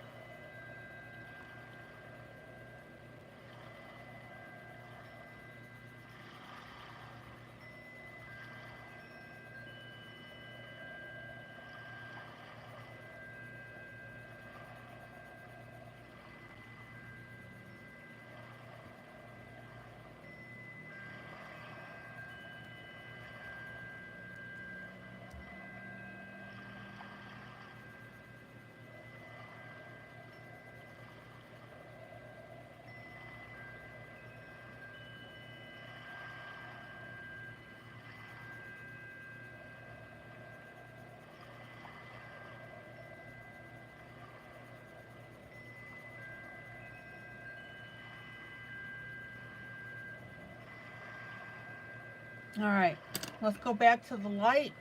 All right, let's go back to the light.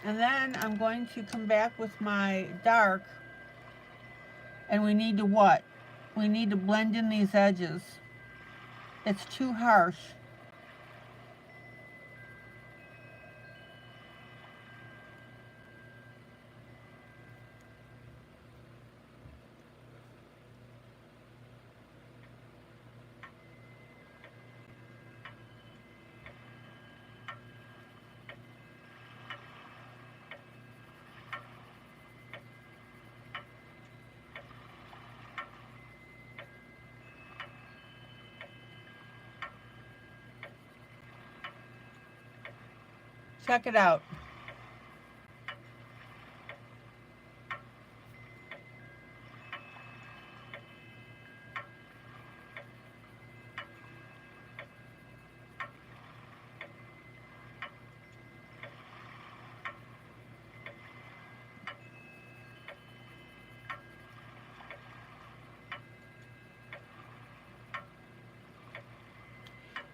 And then I'm going to come back with my dark. And we need to what? We need to blend in these edges. It's too harsh. Check it out.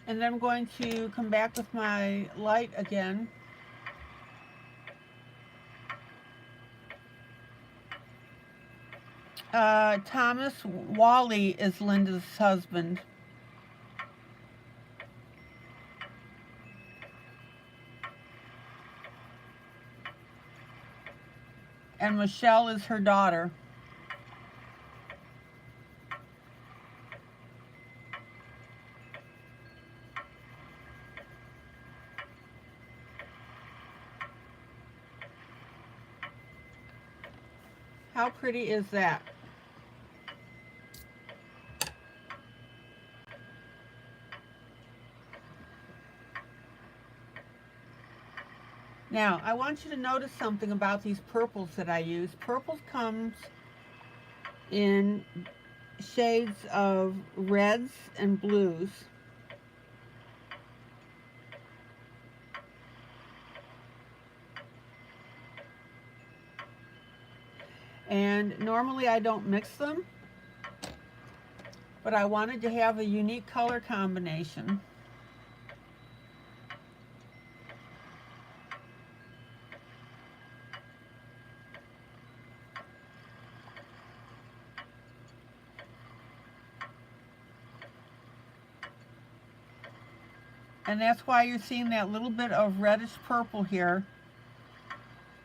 And then I'm going to come back with my light again. Thomas Wally is Linda's husband. And Michelle is her daughter. How pretty is that? Now, I want you to notice something about these purples that I use. Purples comes in shades of reds and blues. And normally I don't mix them, but I wanted to have a unique color combination. And that's why you're seeing that little bit of reddish purple here,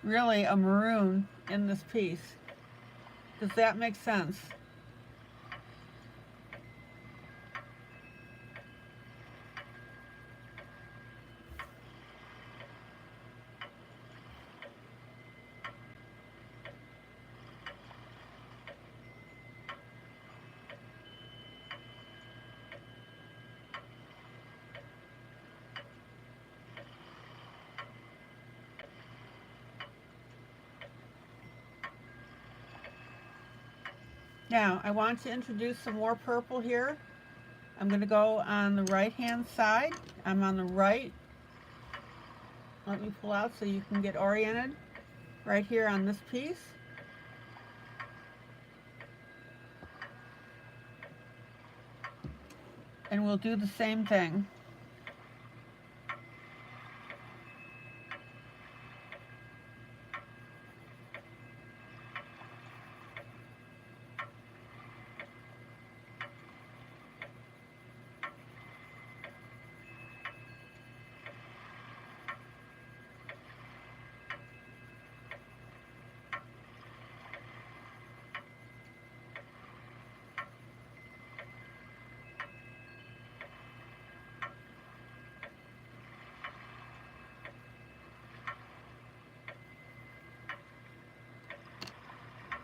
really a maroon in this piece. Does that make sense? Now, I want to introduce some more purple here. I'm going to go on the right-hand side. I'm on the right. Let me pull out so you can get oriented. Right here on this piece. And we'll do the same thing.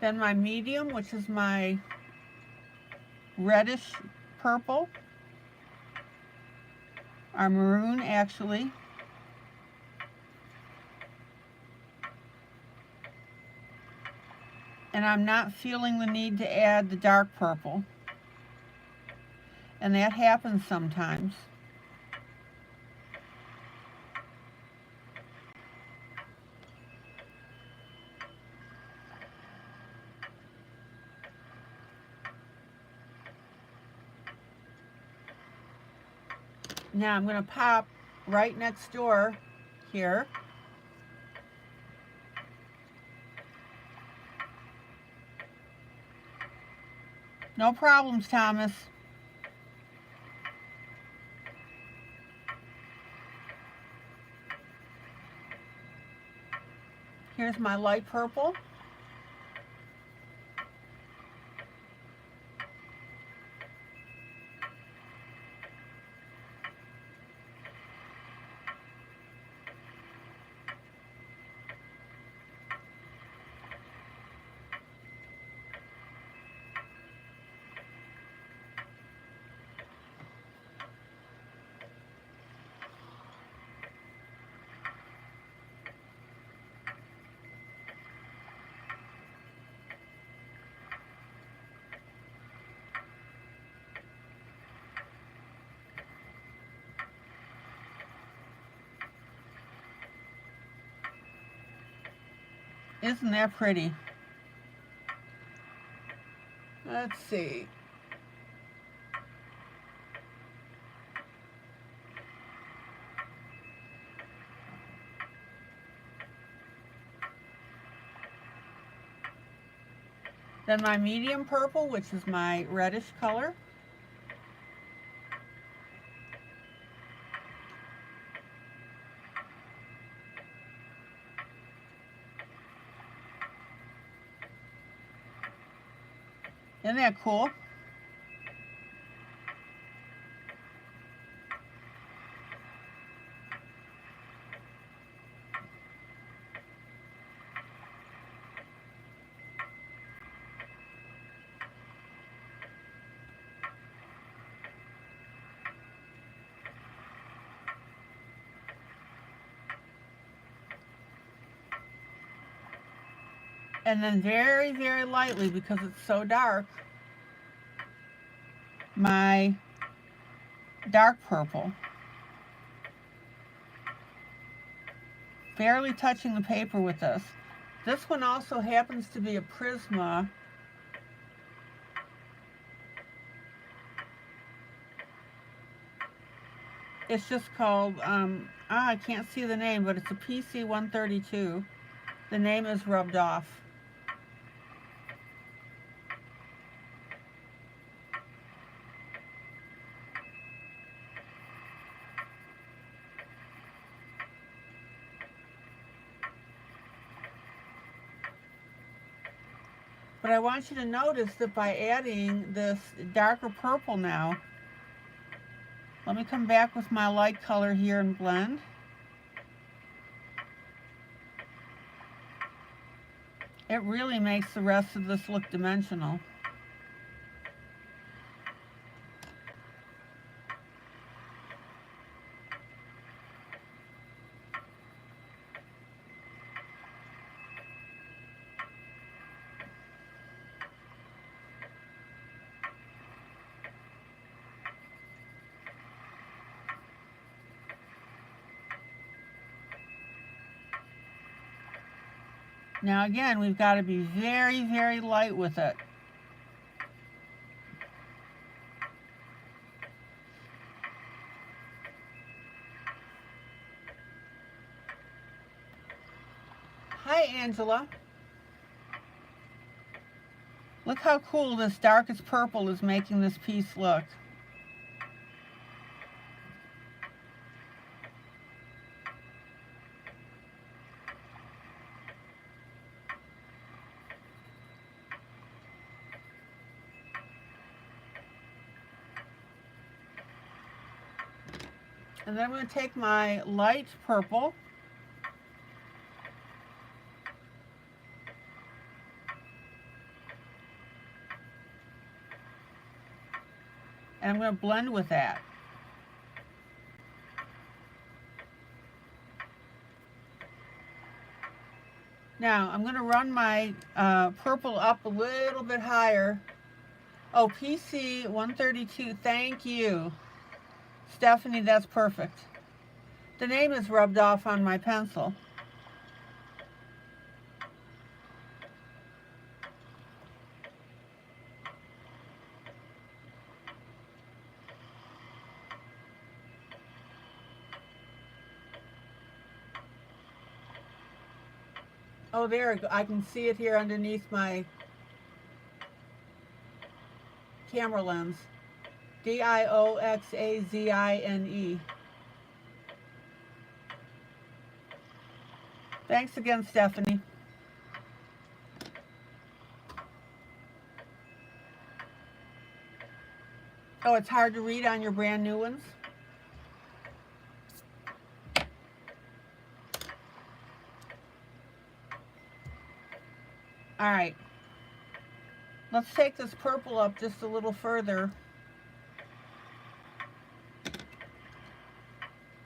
Then my medium, which is my reddish purple, or maroon actually. And I'm not feeling the need to add the dark purple. And that happens sometimes. Now I'm going to pop right next door here. No problems, Thomas. Here's my light purple. Isn't that pretty? Let's see. Then my medium purple, which is my reddish color. Isn't that cool? And then very, very lightly, because it's so dark, my dark purple. Barely touching the paper with this. This one also happens to be a Prisma. It's just called, I can't see the name, but it's a PC 132. The name is rubbed off. But I want you to notice that by adding this darker purple now, let me come back with my light color here and blend. It really makes the rest of this look dimensional. Now again, we've got to be very, very light with it. Hi, Angela. Look how cool this darkest purple is making this piece look. And then I'm going to take my light purple and I'm going to blend with that. Now I'm going to run my purple up a little bit higher. Oh, PC 132, thank you. Stephanie, that's perfect. The name is rubbed off on my pencil. Oh, there, I can see it here underneath my camera lens. Dioxazine. Thanks again, Stephanie. Oh, it's hard to read on your brand new ones? All right. Let's take this purple up just a little further.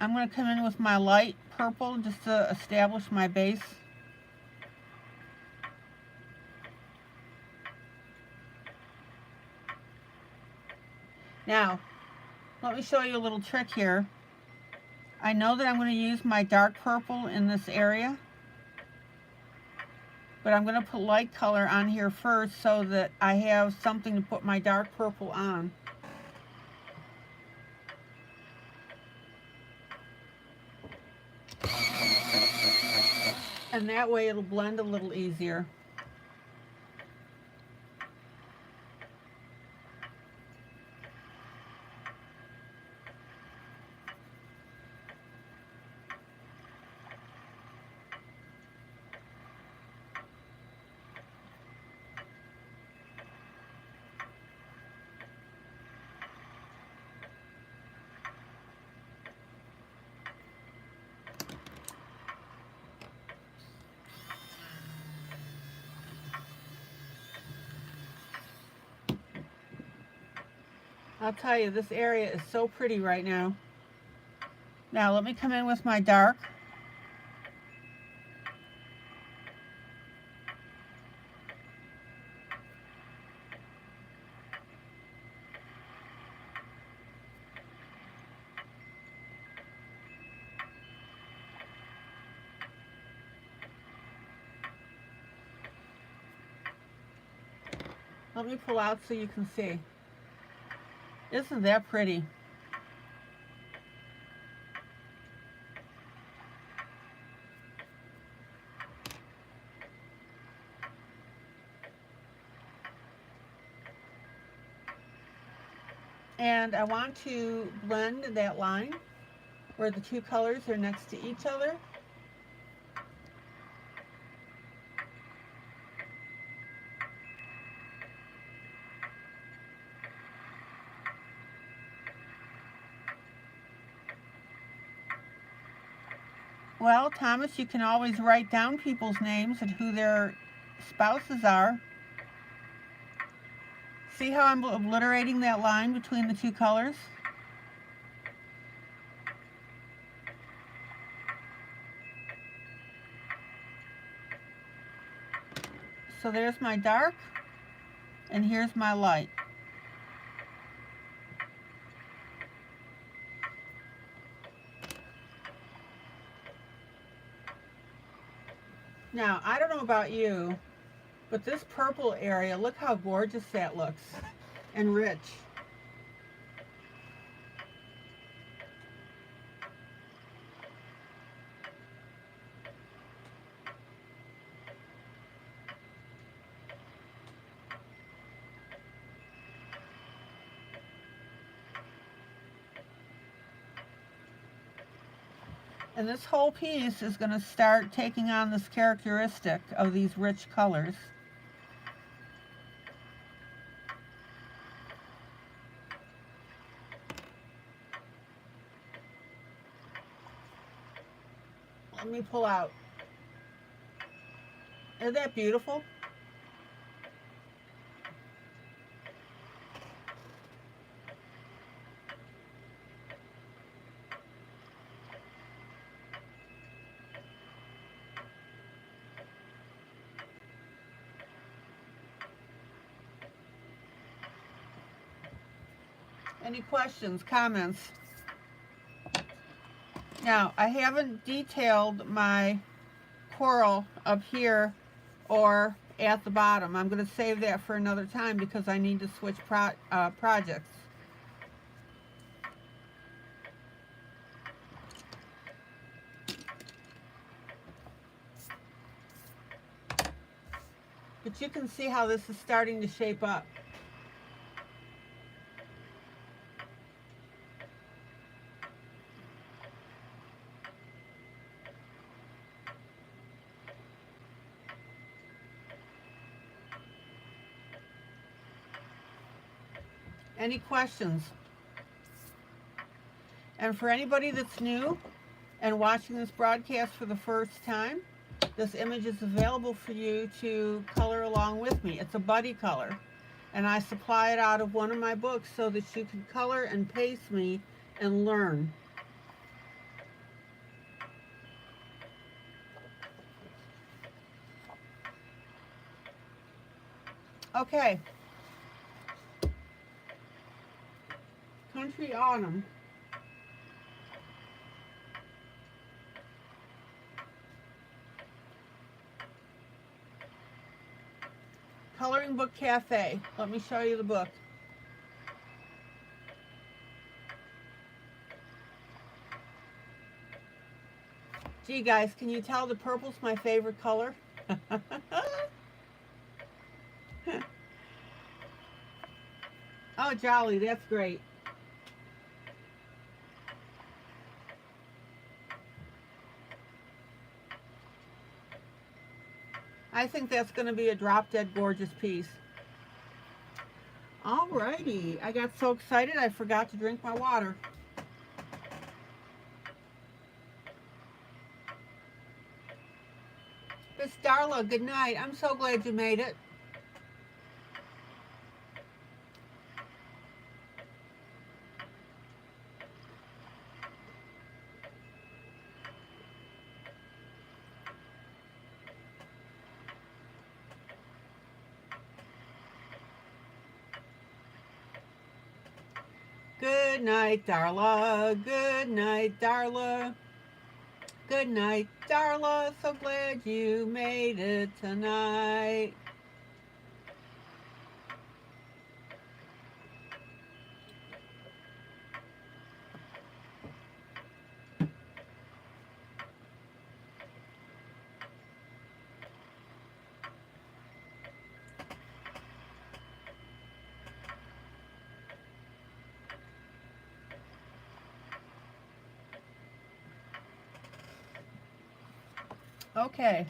I'm going to come in with my light purple just to establish my base. Now, let me show you a little trick here. I know that I'm going to use my dark purple in this area, but I'm going to put light color on here first so that I have something to put my dark purple on. And that way it'll blend a little easier. I'll tell you, this area is so pretty right now. Now let me come in with my dark. Let me pull out so you can see. Isn't that pretty? And I want to blend that line where the two colors are next to each other. Well, Thomas, you can always write down people's names and who their spouses are. See how I'm obliterating that line between the two colors? So there's my dark, and here's my light. Now, I don't know about you, but this purple area, look how gorgeous that looks, and rich. And this whole piece is going to start taking on this characteristic of these rich colors. Let me pull out. Isn't that beautiful? Any questions, comments? Now, I haven't detailed my coral up here or at the bottom. I'm going to save that for another time because I need to switch projects. But you can see how this is starting to shape up. Any questions? And for anybody that's new and watching this broadcast for the first time, this image is available for you to color along with me. It's a buddy color, and I supply it out of one of my books so that you can color and pace me and learn. Okay. Country Autumn. Coloring Book Cafe. Let me show you the book. Gee, guys, can you tell the purple's my favorite color? Oh, jolly, that's great. I think that's going to be a drop-dead gorgeous piece. Alrighty, I got so excited I forgot to drink my water. Miss Darla, good night. I'm so glad you made it. Good night, Darla. Good night, Darla. Good night, Darla. So glad you made it tonight. Okay.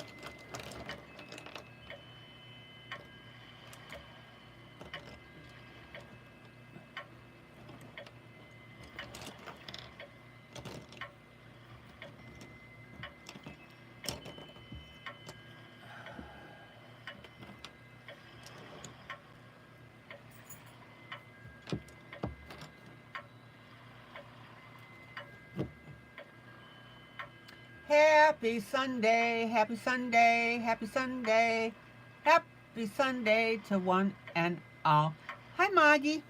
Happy Sunday, happy Sunday, happy Sunday, happy Sunday to one and all. Hi, Maggie.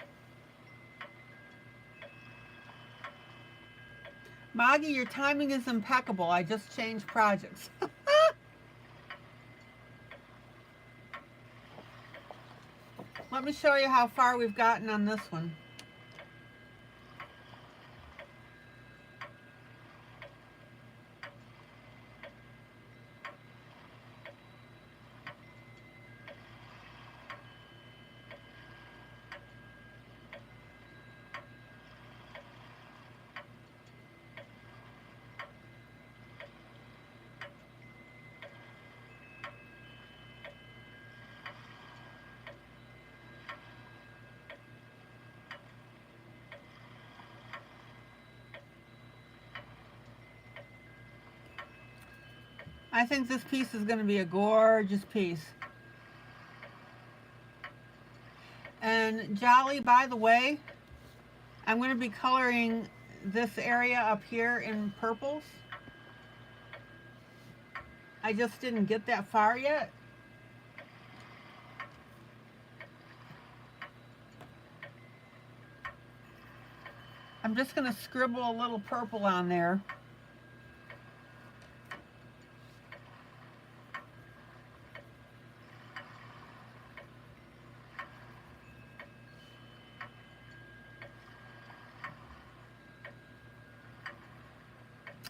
Maggie, your timing is impeccable. I just changed projects. Let me show you how far we've gotten on this one. I think this piece is going to be a gorgeous piece. And Jolly, by the way, I'm going to be coloring this area up here in purples. I just didn't get that far yet. I'm just going to scribble a little purple on there.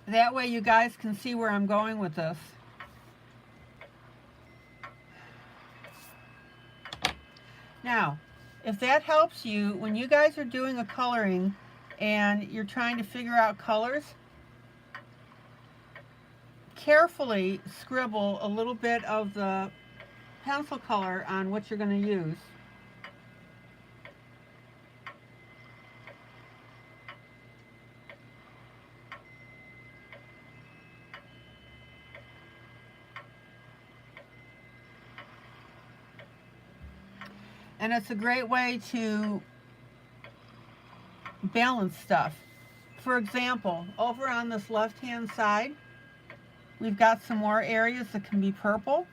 That way you guys can see where I'm going with this. Now, if that helps you, when you guys are doing a coloring and you're trying to figure out colors, carefully scribble a little bit of the pencil color on what you're going to use. And it's a great way to balance stuff. For example, over on this left-hand side, we've got some more areas that can be purple.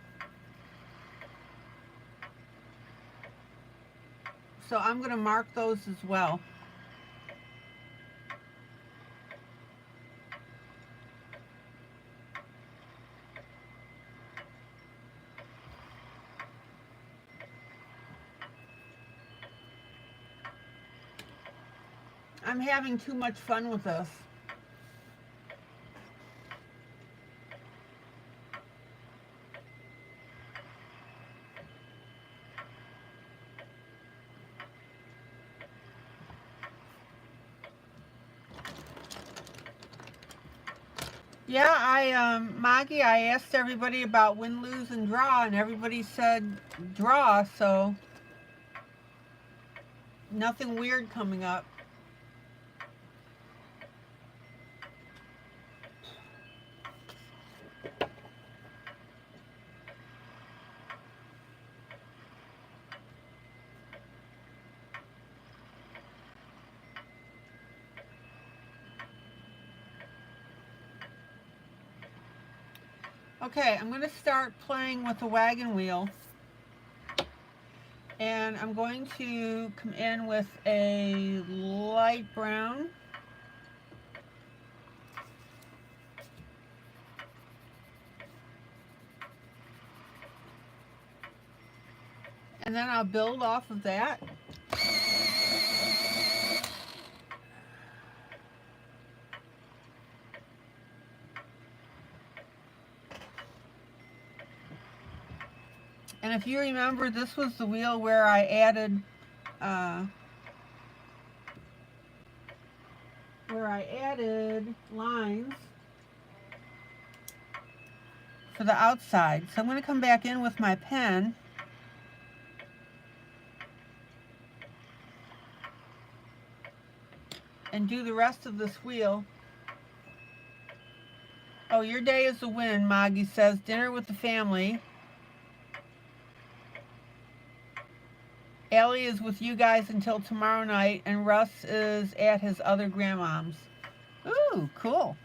So I'm going to mark those as well. I'm having too much fun with this. Yeah, Maggie, I asked everybody about win, lose, and draw, and everybody said draw, so nothing weird coming up. Okay, I'm going to start playing with the wagon wheel. And I'm going to come in with a light brown. And then I'll build off of that. And if you remember, this was the wheel where I added lines for the outside. So I'm going to come back in with my pen and do the rest of this wheel. Oh, your day is a win, Maggie says. Dinner with the family. Allie is with you guys until tomorrow night, and Russ is at his other grandmom's. Ooh, cool.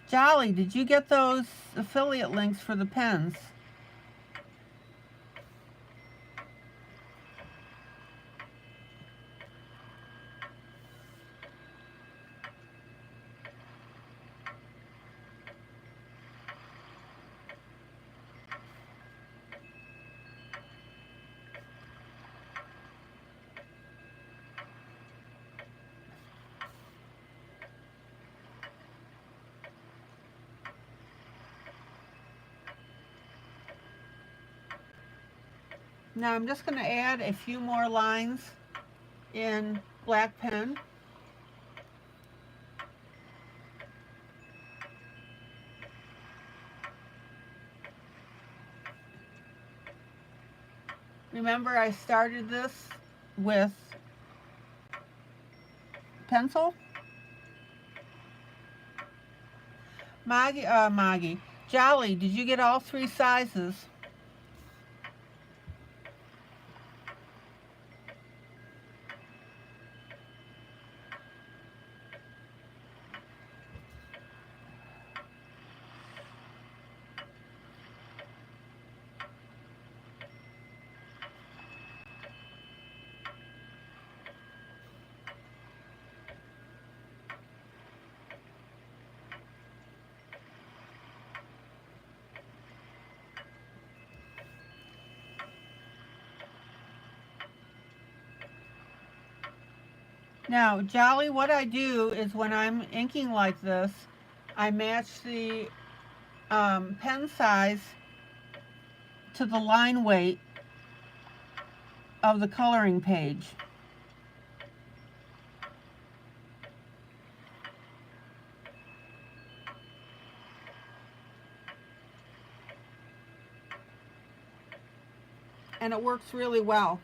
Jolly, did you get those affiliate links for the pens? Now I'm just going to add a few more lines in black pen. Remember, I started this with pencil. Maggie. Jolly, did you get all 3 sizes? Now, Jolly, what I do is when I'm inking like this, I match the pen size to the line weight of the coloring page. And it works really well.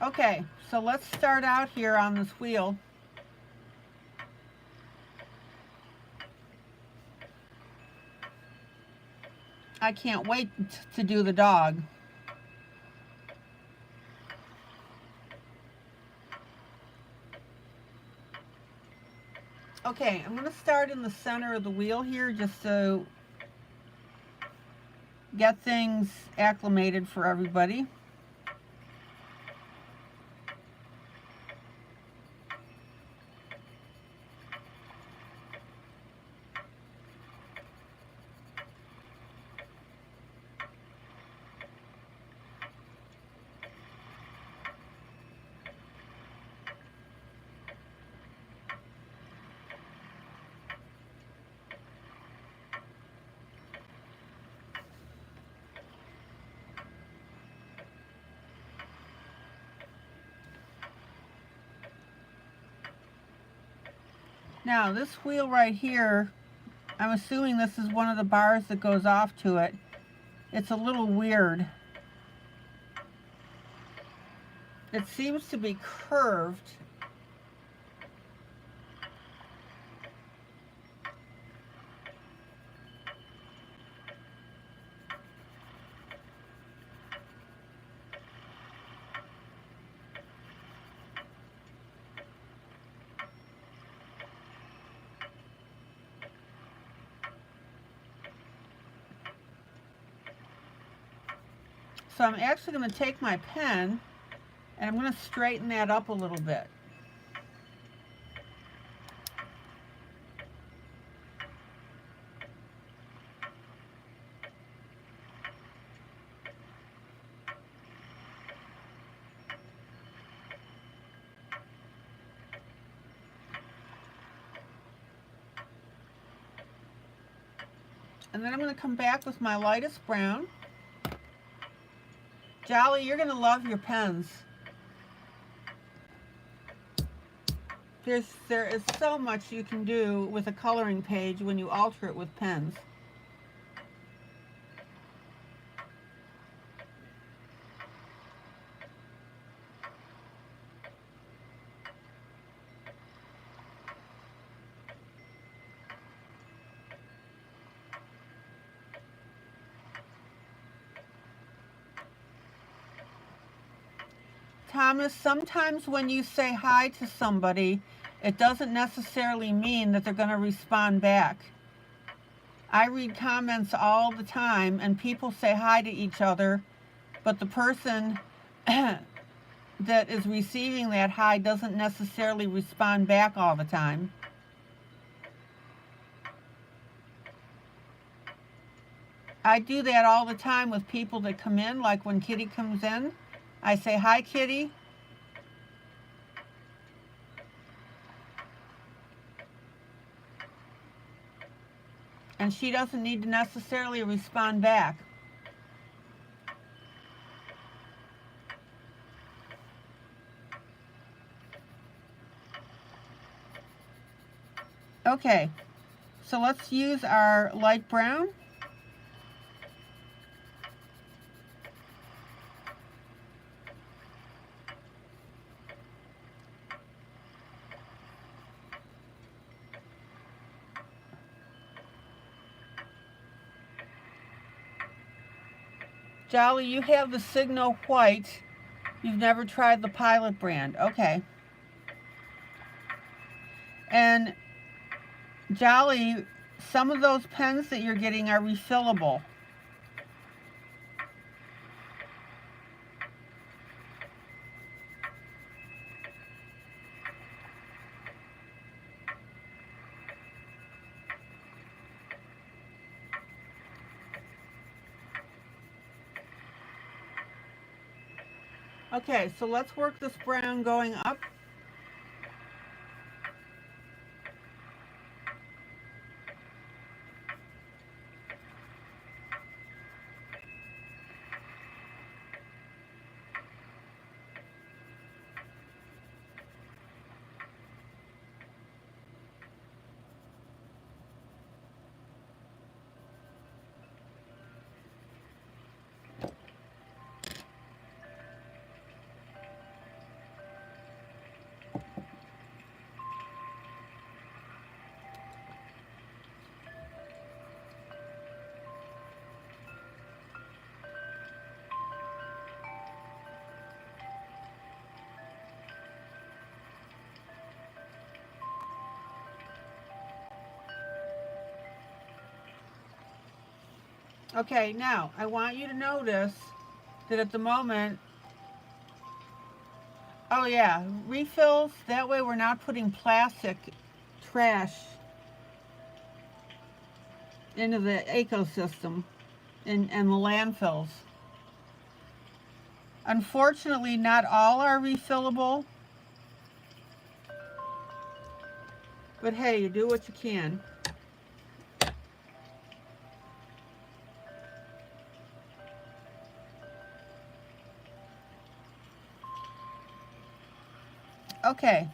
Okay, so let's start out here on this wheel. I can't wait to do the dog. Okay, I'm going to start in the center of the wheel here just to get things acclimated for everybody. Now this wheel right here, I'm assuming this is one of the bars that goes off to it. It's a little weird. It seems to be curved. So I'm actually going to take my pen and I'm going to straighten that up a little bit. And then I'm going to come back with my lightest brown. Jolly, you're going to love your pens. There is so much you can do with a coloring page when you alter it with pens. Thomas, sometimes when you say hi to somebody, it doesn't necessarily mean that they're going to respond back. I read comments all the time and people say hi to each other, but the person that is receiving that hi doesn't necessarily respond back all the time. I do that all the time with people that come in, like when Kitty comes in. I say, hi, Kitty. And she doesn't need to necessarily respond back. Okay, so let's use our light brown. Jolly, you have the Signo White. You've never tried the Pilot brand. Okay. And Jolly, some of those pens that you're getting are refillable. Okay, so let's work this brown going up. Okay, now I want you to notice that at the moment, oh yeah, refills, that way we're not putting plastic trash into the ecosystem and the landfills. Unfortunately, not all are refillable, but hey, you do what you can. Okay.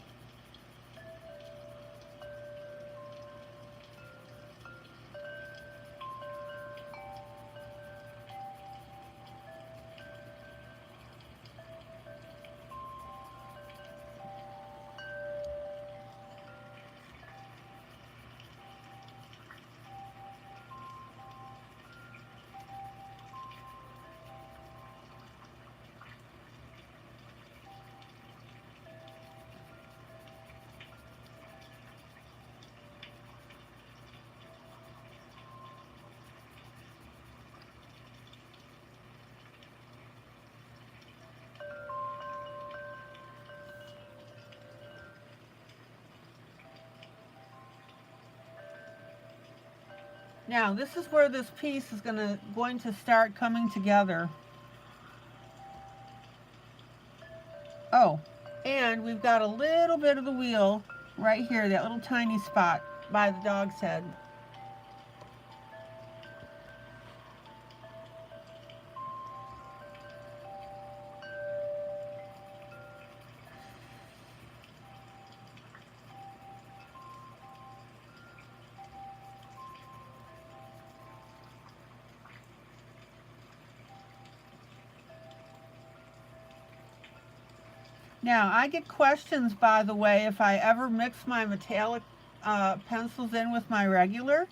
Now this is where this piece is going to start coming together. Oh, and we've got a little bit of the wheel right here, that little tiny spot by the dog's head. Now, I get questions, by the way, if I ever mix my metallic pencils in with my regular,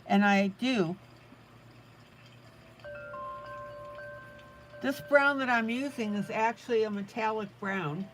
and I do. This brown that I'm using is actually a metallic brown.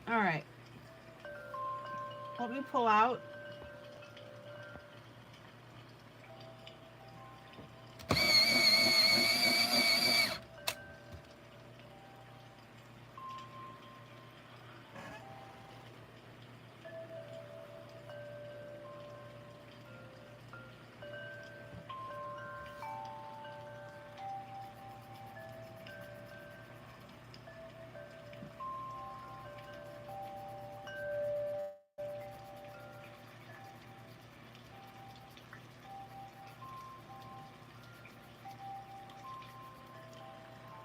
All right, let me pull out.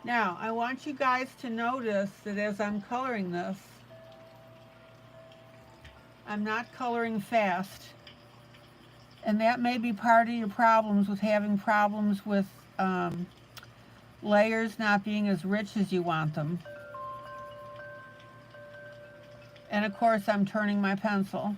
Now, I want you guys to notice that as I'm coloring this, I'm not coloring fast. And that may be part of your problems with having problems with layers not being as rich as you want them. And of course, I'm turning my pencil.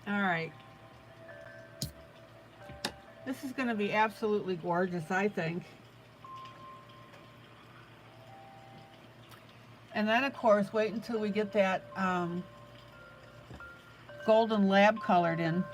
All right. This is going to be absolutely gorgeous, I think. And then, of course, wait until we get that golden lab colored in.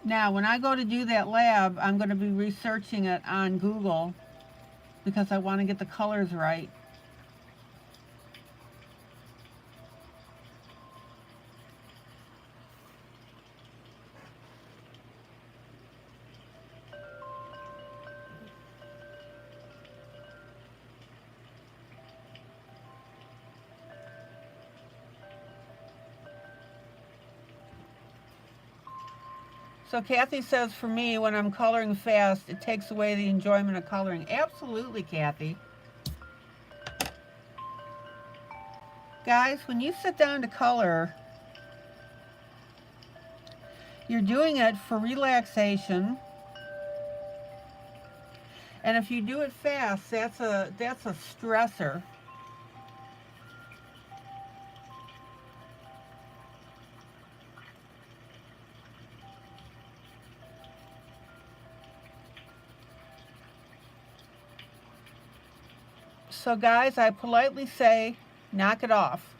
Now, when I go to do that lab, I'm going to be researching it on Google because I want to get the colors right. So Kathy says, for me, when I'm coloring fast, it takes away the enjoyment of coloring. Absolutely, Kathy. Guys, when you sit down to color, You're doing it for relaxation. And if you do it fast, that's a stressor. So guys, I politely say, knock it off.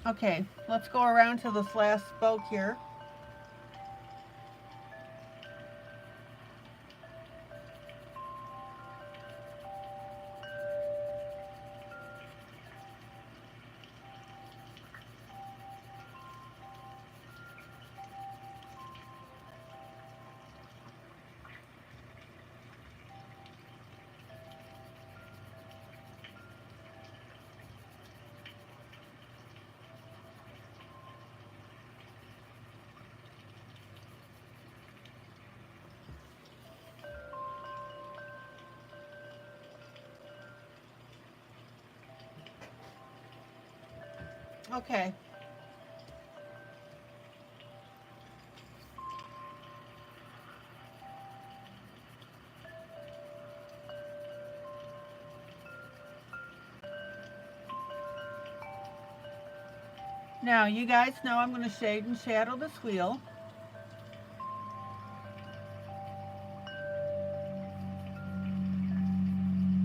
Okay, let's go around to this last spoke here. Okay. Now, you guys know I'm going to shade and shadow this wheel.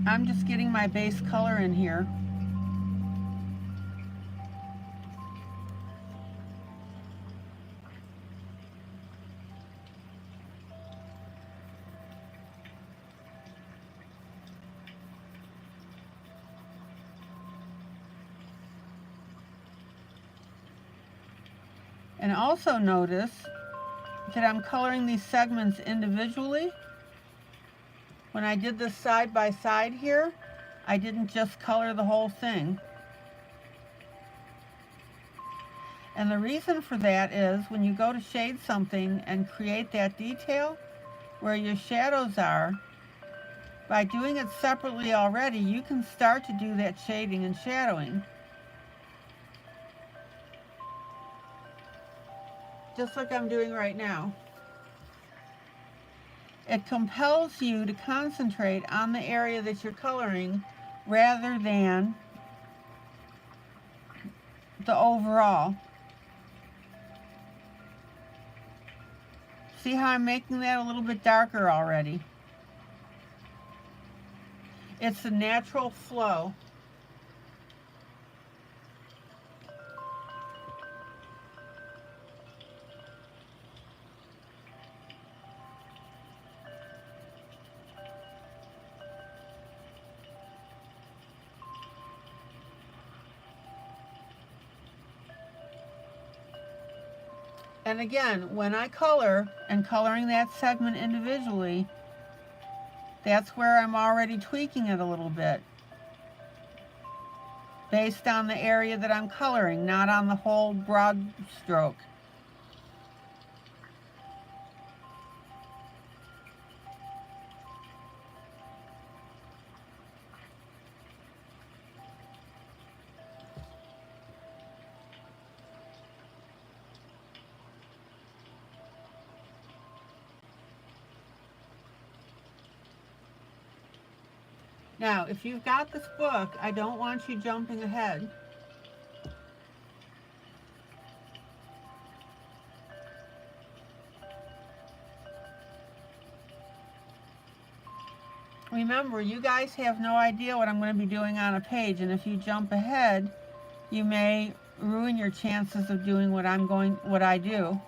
I'm just getting my base color in here. And also notice that I'm coloring these segments individually. When I did this side by side here, I didn't just color the whole thing. And the reason for that is when you go to shade something and create that detail where your shadows are, by doing it separately already, you can start to do that shading and shadowing. Just like I'm doing right now. It compels you to concentrate on the area that you're coloring rather than the overall. See how I'm making that a little bit darker already? It's a natural flow. And again, when I color and coloring that segment individually, that's where I'm already tweaking it a little bit. Based on the area that I'm coloring, not on the whole broad stroke. Now, if you've got this book, I don't want you jumping ahead. Remember, you guys have no idea what I'm going to be doing on a page, and if you jump ahead, you may ruin your chances of doing what I do.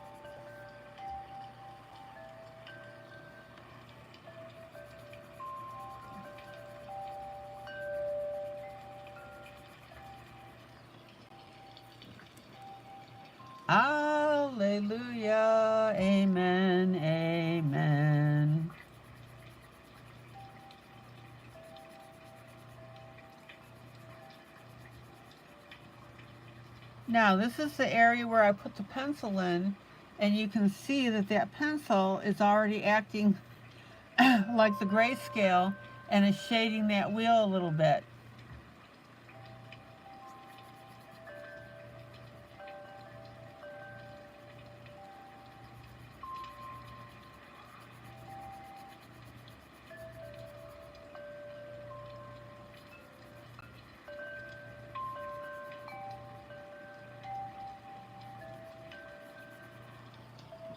Hallelujah. Amen. Amen. Now this is the area where I put the pencil in, and you can see that that pencil is already acting like the grayscale and is shading that wheel a little bit.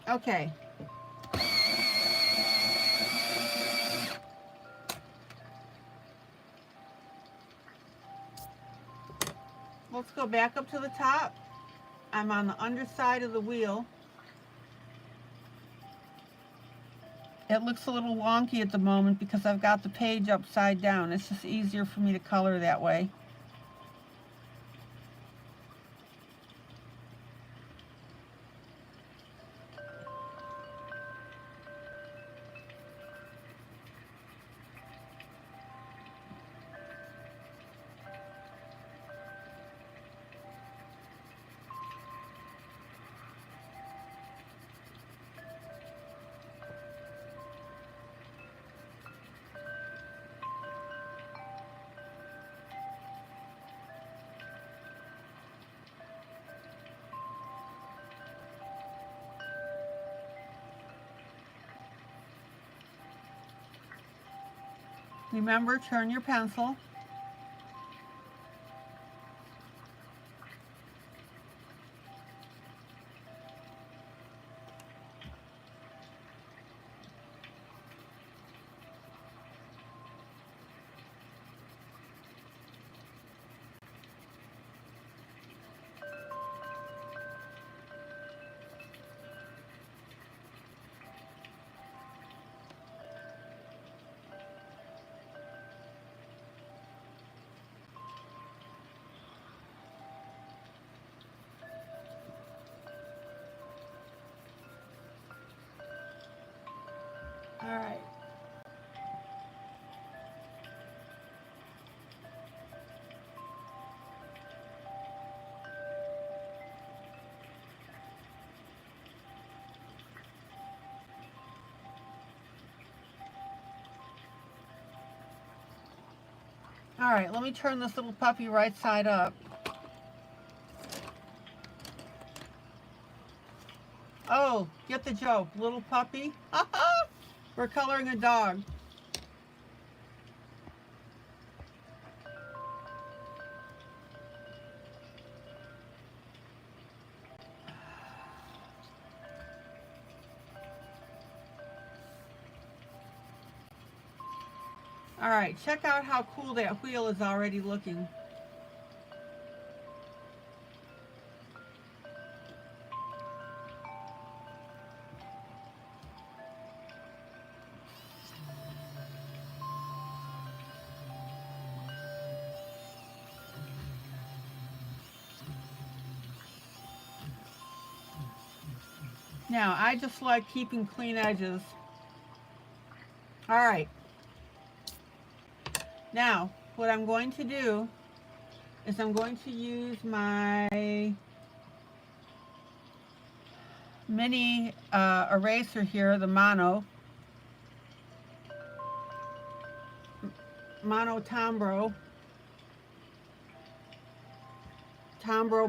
Okay. Let's go back up to the top. I'm on the underside of the wheel. It looks a little wonky at the moment because I've got the page upside down. It's just easier for me to color that way. Remember, turn your pencil. All right. All right, let me turn this little puppy right side up. Oh, get the joke, little puppy. We're coloring a dog. All right, check out how cool that wheel is already looking. Now, I just like keeping clean edges. All right. Now, what I'm going to do is I'm going to use my mini eraser here, the Mono Tombro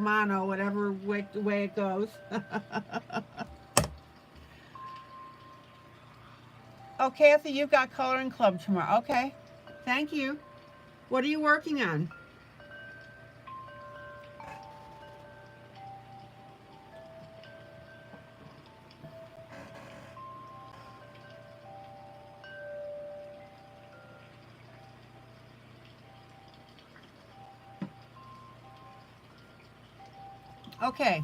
Mono, whatever way it goes. Oh, Kathy, you've got coloring club tomorrow. Okay, thank you. What are you working on? Okay.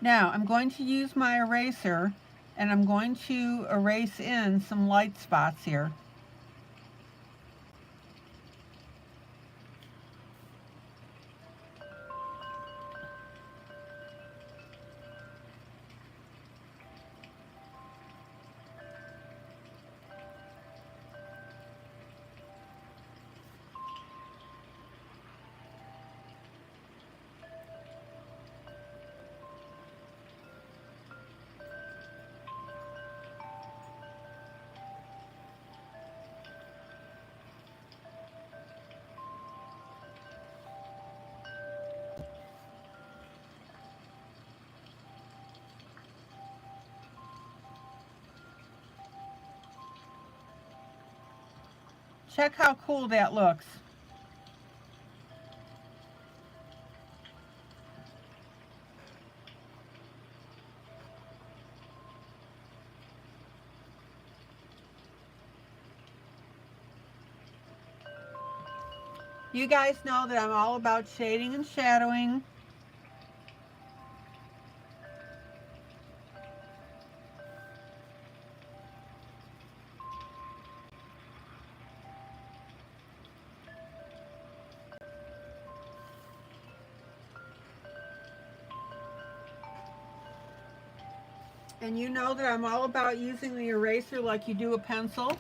Now, I'm going to use my eraser, and I'm going to erase in some light spots here. Check how cool that looks. You guys know that I'm all about shading and shadowing. And you know that I'm all about using the eraser like you do a pencil.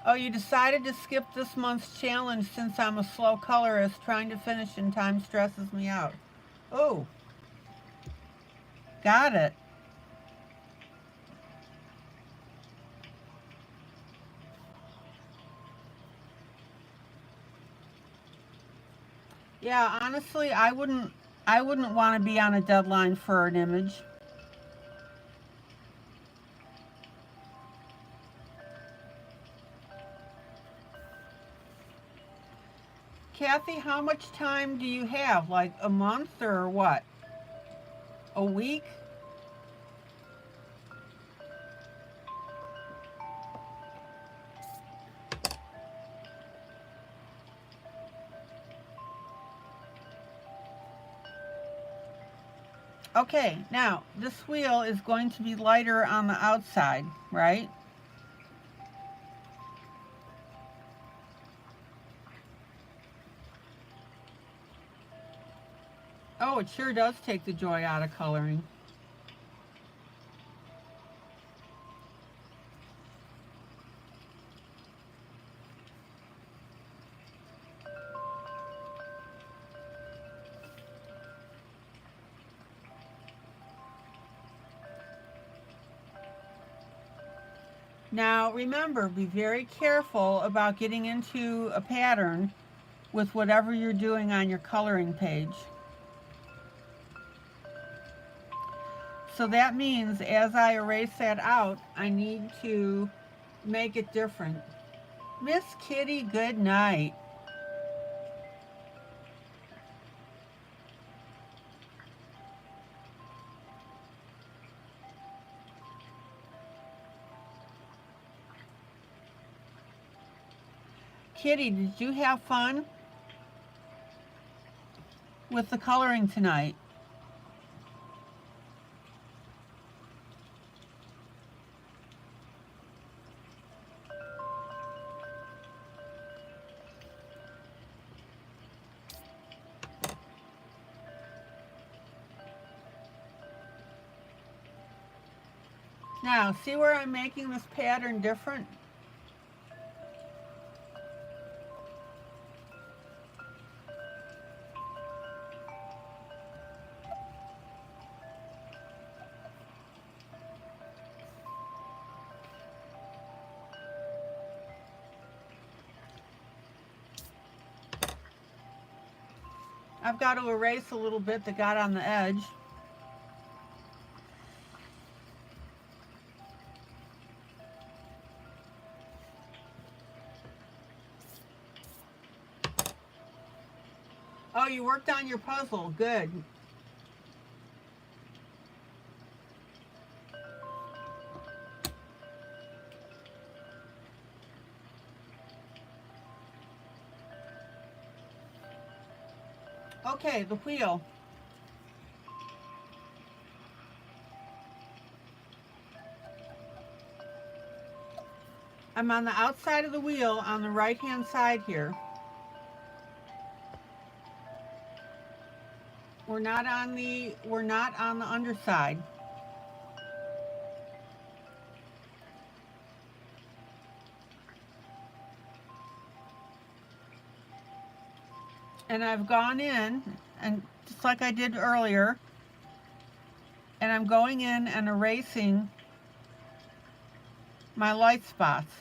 Oh, you decided to skip this month's challenge since I'm a slow colorist. Trying to finish in time stresses me out. Oh, got it. Yeah, honestly, I wouldn't want to be on a deadline for an image. Kathy, how much time do you have? Like a month or what? A week? Okay, now this wheel is going to be lighter on the outside, right? Oh, it sure does take the joy out of coloring. Now remember, be very careful about getting into a pattern with whatever you're doing on your coloring page. So that means as I erase that out, I need to make it different. Miss Kitty, good night. Kitty, did you have fun with the coloring tonight? Now, see where I'm making this pattern different? I've got to erase a little bit that got on the edge. Oh, you worked on your puzzle. Good. Okay, the wheel. I'm on the outside of the wheel on the right hand side here. We're not on the underside. And I've gone in, and just like I did earlier, and I'm going in and erasing my light spots.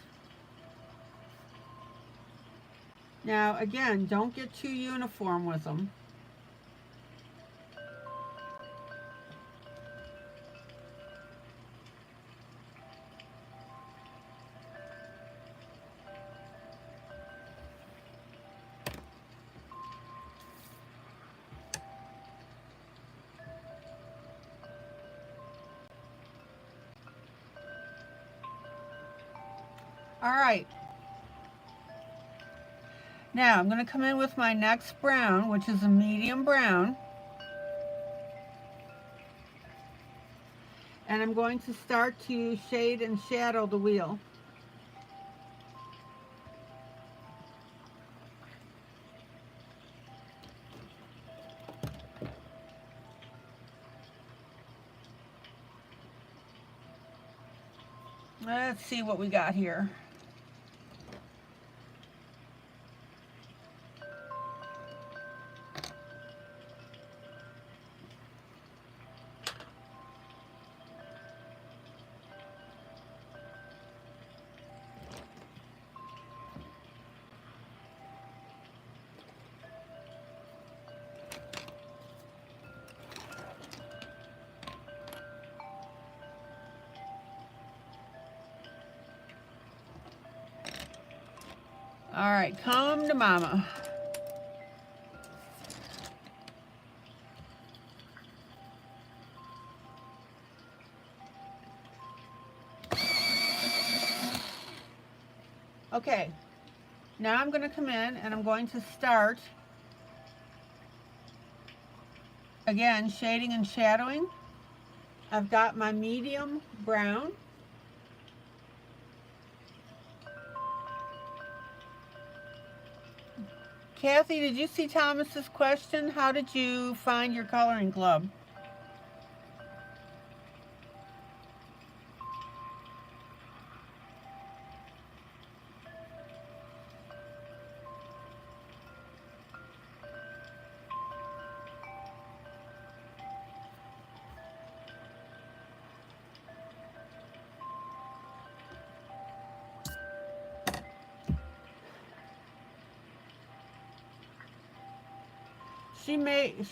Now again, don't get too uniform with them. All right. Now I'm going to come in with my next brown, which is a medium brown. And I'm going to start to shade and shadow the wheel. Let's see what we got here. All right, come to mama. Okay, now I'm going to come in and I'm going to start, again, shading and shadowing. I've got my medium brown. Kathy, did you see Thomas's question? How did you find your coloring club?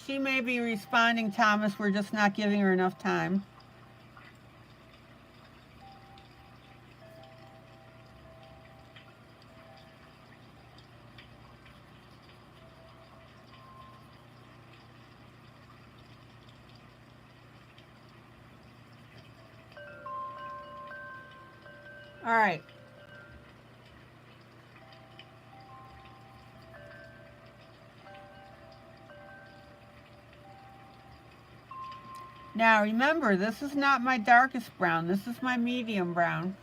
She may be responding, Thomas. We're just not giving her enough time. All right. Now remember, this is not my darkest brown. This is my medium brown.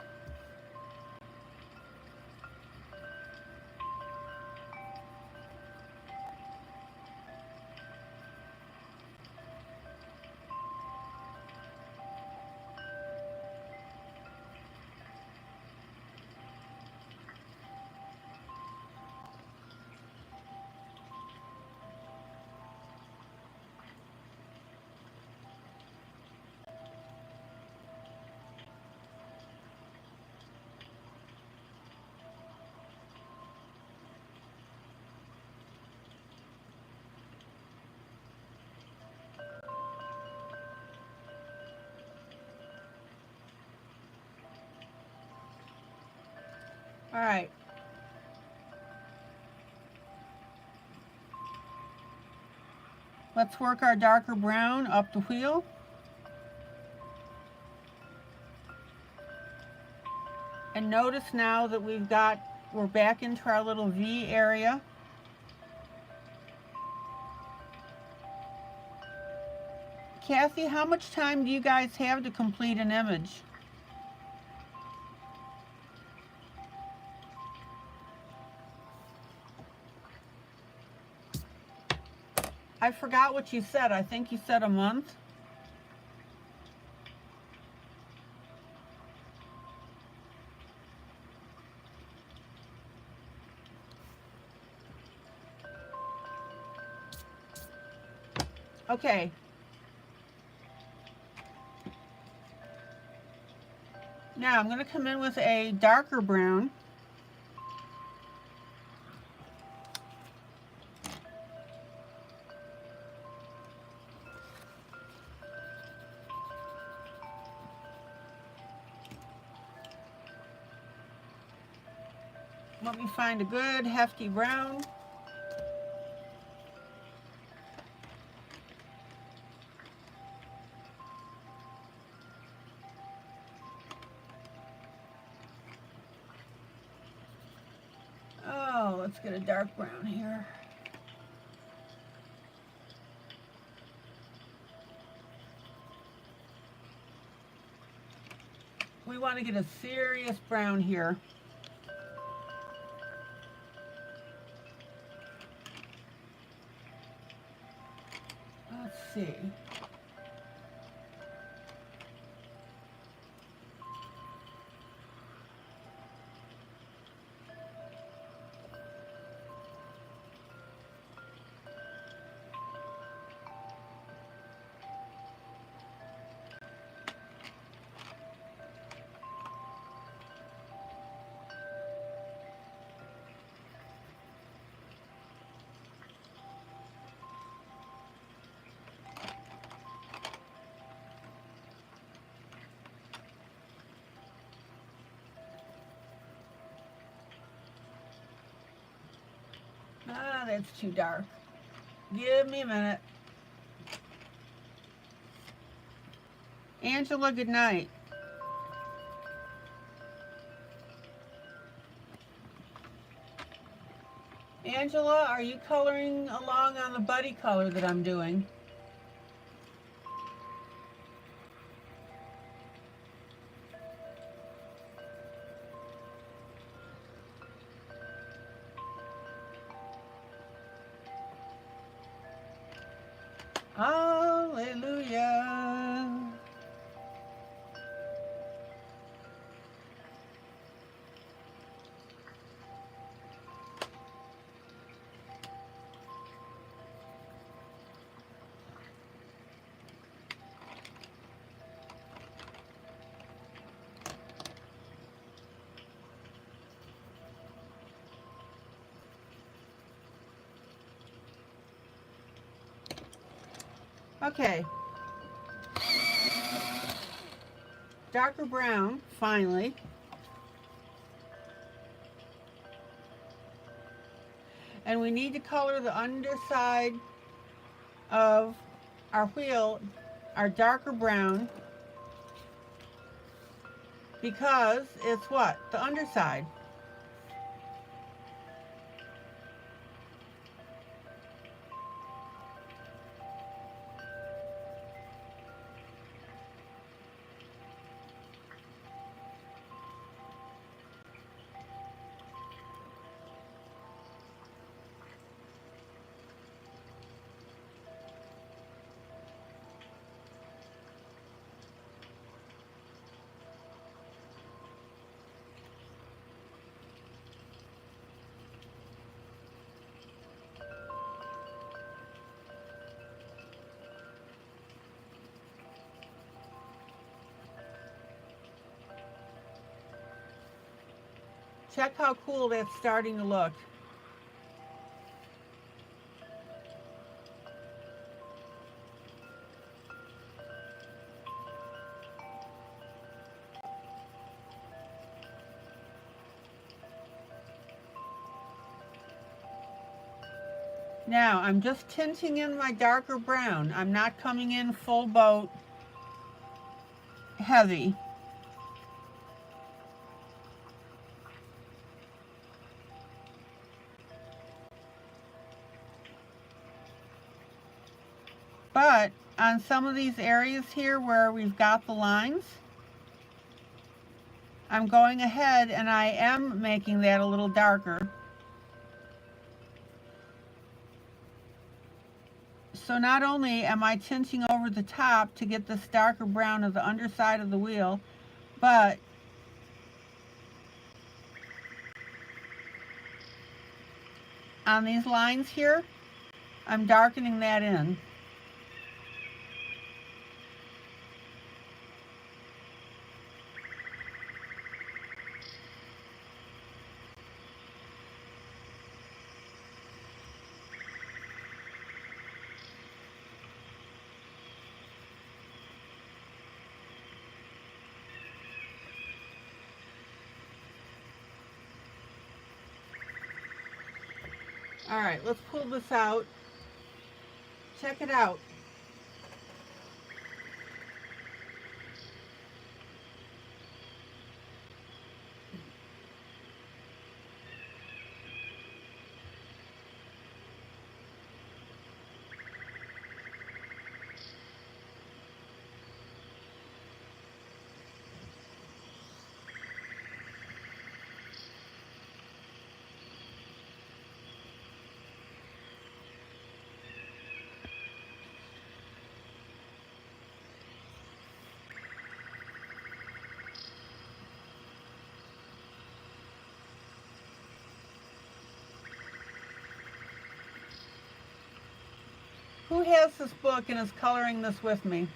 All right. Let's work our darker brown up the wheel. And notice now that we're back into our little V area. Kathy, how much time do you guys have to complete an image? I forgot what you said. I think you said a month. Okay. Now I'm going to come in with a darker brown. Let me find a good hefty brown. let's get a dark brown here. We want to get a serious brown here. Let's see. Ah, that's too dark. Give me a minute. Angela, good night. Angela, are you coloring along on the buddy color that I'm doing? Hallelujah. Okay. Darker brown, finally. And we need to color the underside of our wheel, our darker brown, because it's what? The underside. Check how cool that's starting to look. Now, I'm just tinting in my darker brown. I'm not coming in full boat heavy. But on some of these areas here where we've got the lines, I'm going ahead and I am making that a little darker. So not only am I tinting over the top to get this darker brown of the underside of the wheel, but on these lines here, I'm darkening that in. All right, let's pull this out. Check it out. Who has this book and is coloring this with me?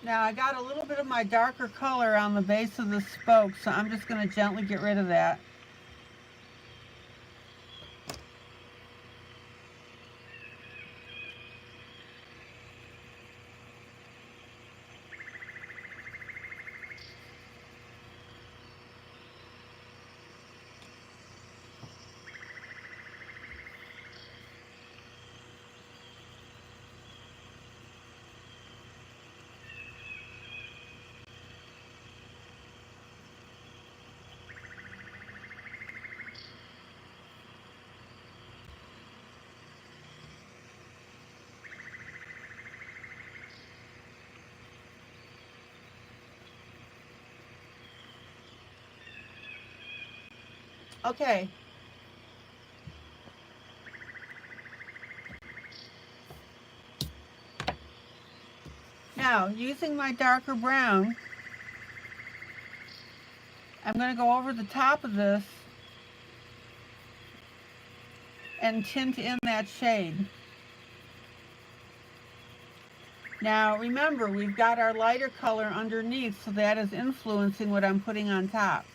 Now I got a little bit of my darker color on the base of the spoke, so I'm just going to gently get rid of that. Okay. Now, using my darker brown, I'm going to go over the top of this and tint in that shade. Now, remember, we've got our lighter color underneath, so that is influencing what I'm putting on top.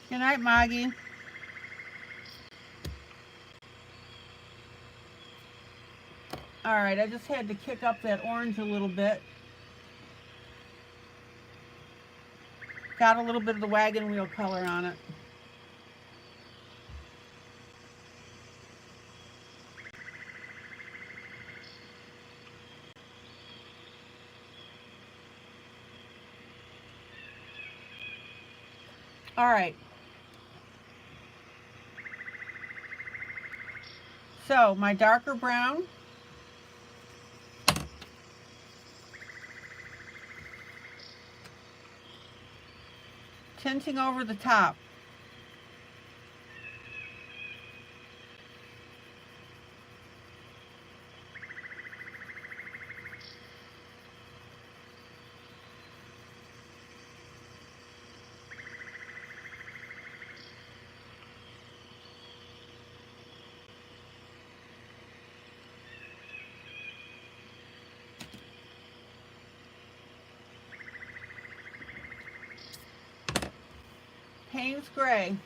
Good night, Maggie. All right, I just had to kick up that orange a little bit. Got a little bit of the wagon wheel color on it. All right. So my darker brown, tinting over the top. Payne's Gray.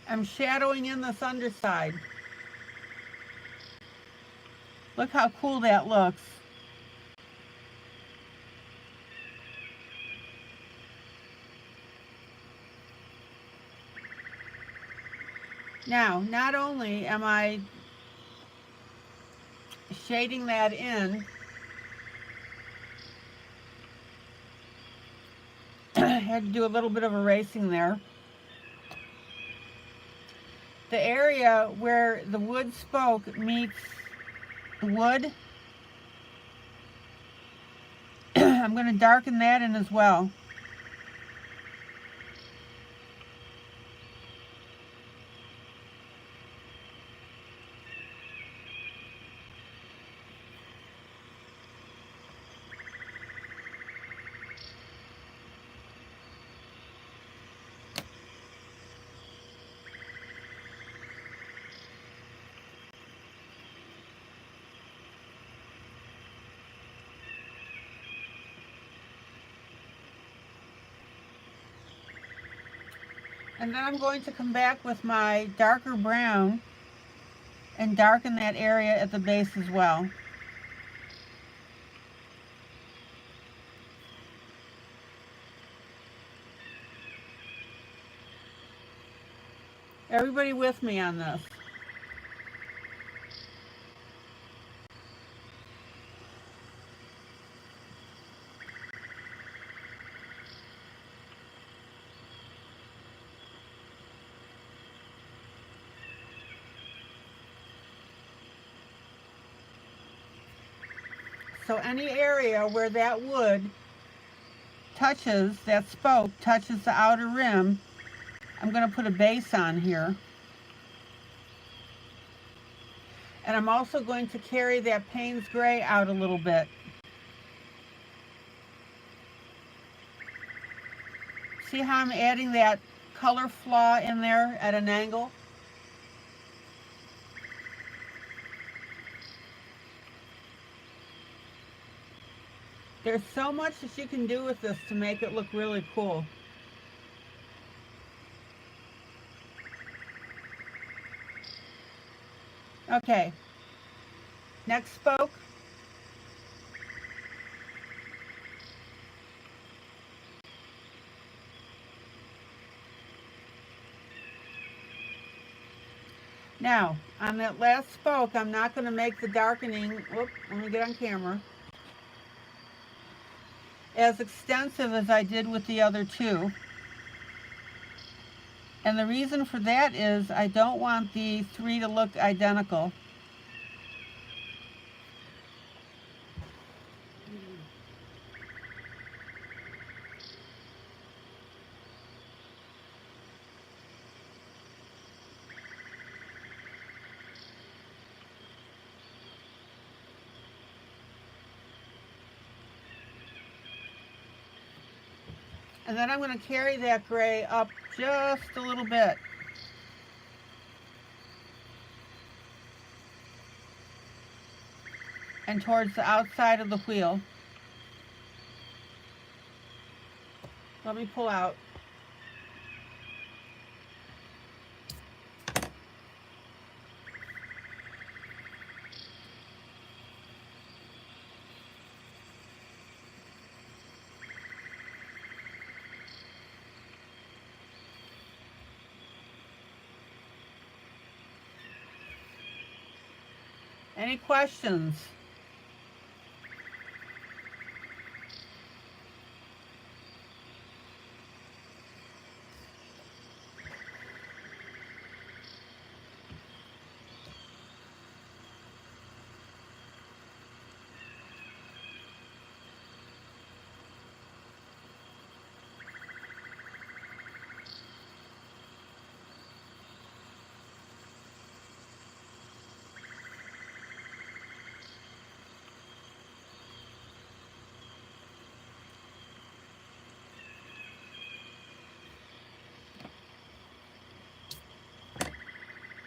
I'm shadowing in this underside. Look how cool that looks. Now, not only am I shading that in, I had to do a little bit of erasing there. The area where the wood spoke meets the wood, I'm going to darken that in as well. And then I'm going to come back with my darker brown and darken that area at the base as well. Everybody with me on this? So any area where that wood touches, that spoke touches the outer rim, I'm going to put a base on here. And I'm also going to carry that Payne's Gray out a little bit. See how I'm adding that color flaw in there at an angle? There's so much that you can do with this to make it look really cool. Okay, next spoke. Now, on that last spoke, I'm not going to make the darkening, whoop, let me get on camera, as extensive as I did with the other two. And the reason for that is I don't want the three to look identical. And then I'm going to carry that gray up just a little bit. And towards the outside of the wheel. Let me pull out. Any questions?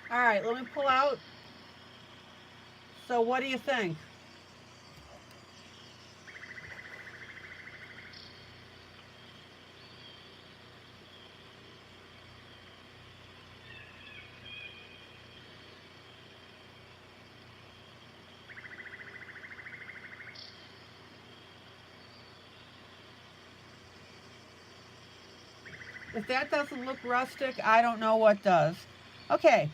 All right, let me pull out. So what do you think? If that doesn't look rustic, I don't know what does. Okay.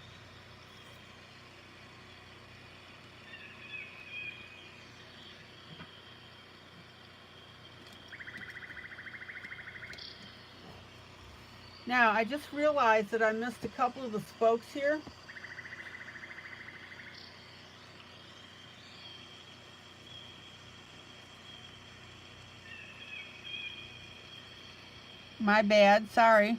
Now, I just realized that I missed a couple of the spokes here. My bad, sorry.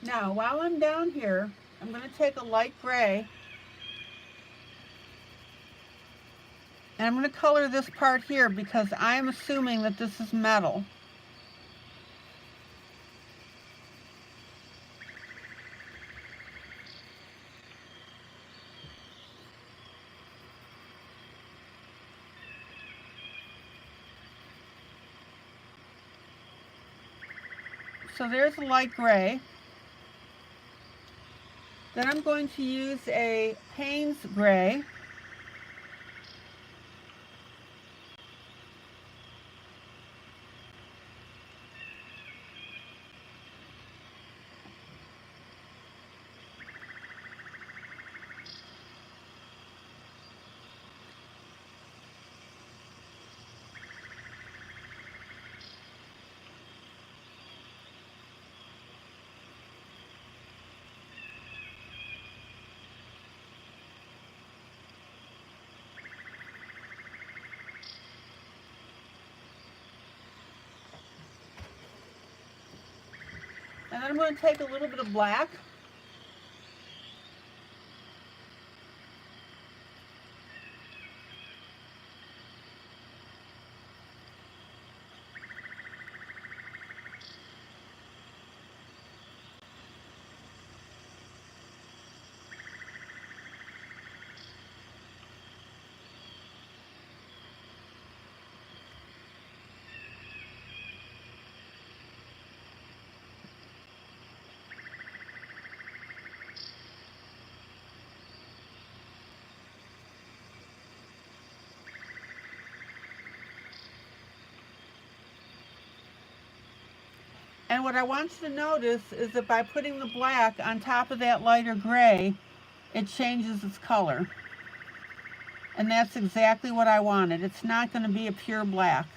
Now, while I'm down here, I'm going to take a light gray and I'm going to color this part here because I'm assuming that this is metal. So there's a light gray. Then I'm going to use a Payne's Gray. And then I'm going to take a little bit of black. And what I want you to notice is that by putting the black on top of that lighter gray, it changes its color. And that's exactly what I wanted. It's not going to be a pure black.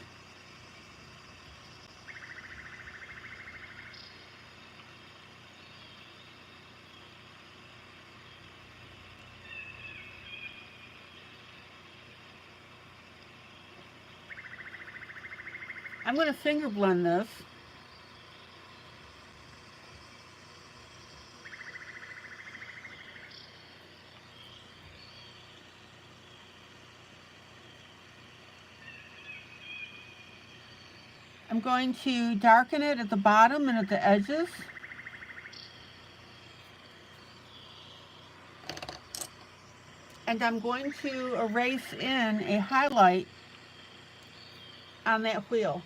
I'm going to finger blend this. I'm going to darken it at the bottom and at the edges. And I'm going to erase in a highlight on that wheel.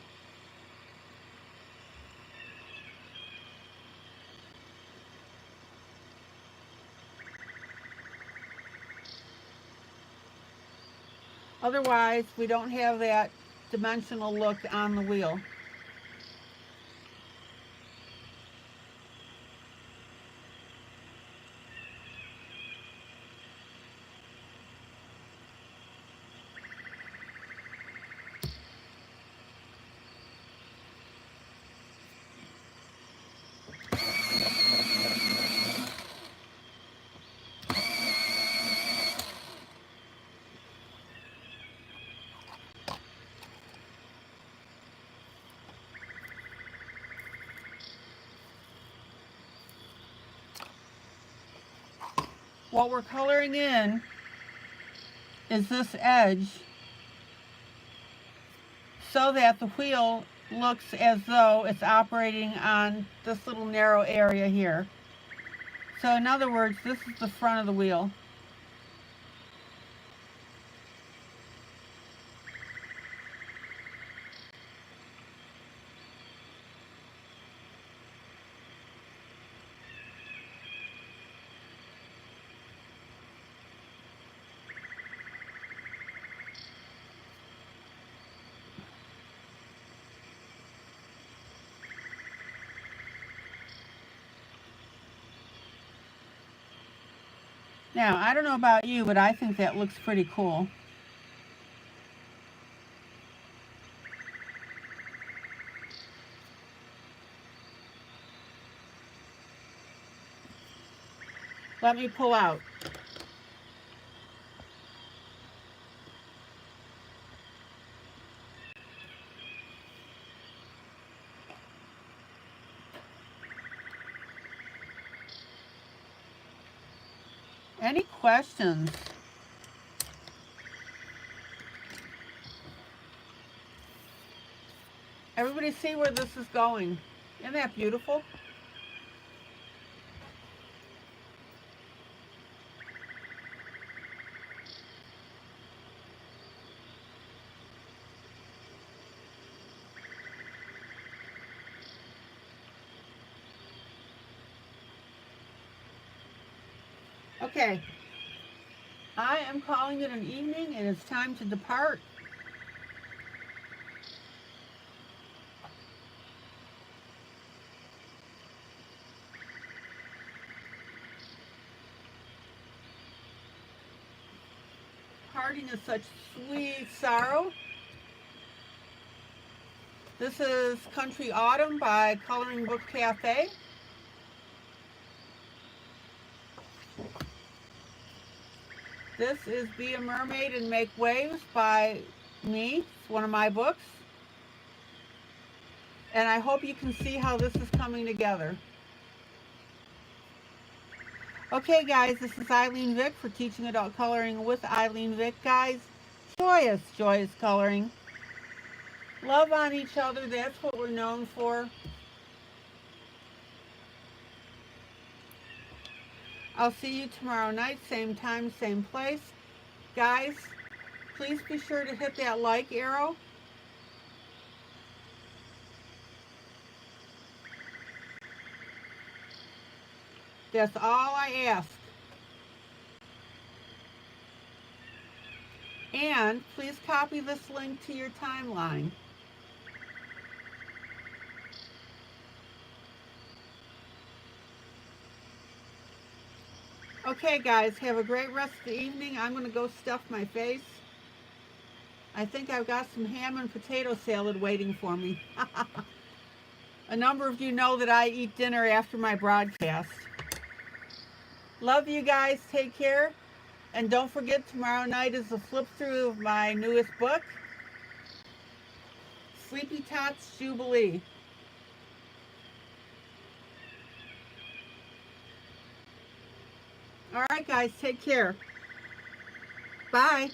Otherwise, we don't have that dimensional look on the wheel. What we're coloring in is this edge so that the wheel looks as though it's operating on this little narrow area here. So in other words, this is the front of the wheel. Now, I don't know about you, but I think that looks pretty cool. Let me pull out. Any questions? Everybody see where this is going? Isn't that beautiful? Okay, I am calling it an evening and it's time to depart. Parting is such sweet sorrow. This is Country Autumn by Coloring Book Cafe. This is Be a Mermaid and Make Waves by me. It's one of my books. And I hope you can see how this is coming together. Okay, guys, this is ILene Vick for Teaching Adult Coloring with ILene Vick. Guys, joyous, joyous coloring. Love on each other. That's what we're known for. I'll see you tomorrow night, same time, same place. Guys, please be sure to hit that like arrow. That's all I ask. And please copy this link to your timeline. Okay, guys, have a great rest of the evening. I'm going to go stuff my face. I think I've got some ham and potato salad waiting for me. A number of you know that I eat dinner after my broadcast. Love you guys. Take care. And don't forget, tomorrow night is the flip through of my newest book, Sleepy Tots Jubilee. All right, guys, take care. Bye.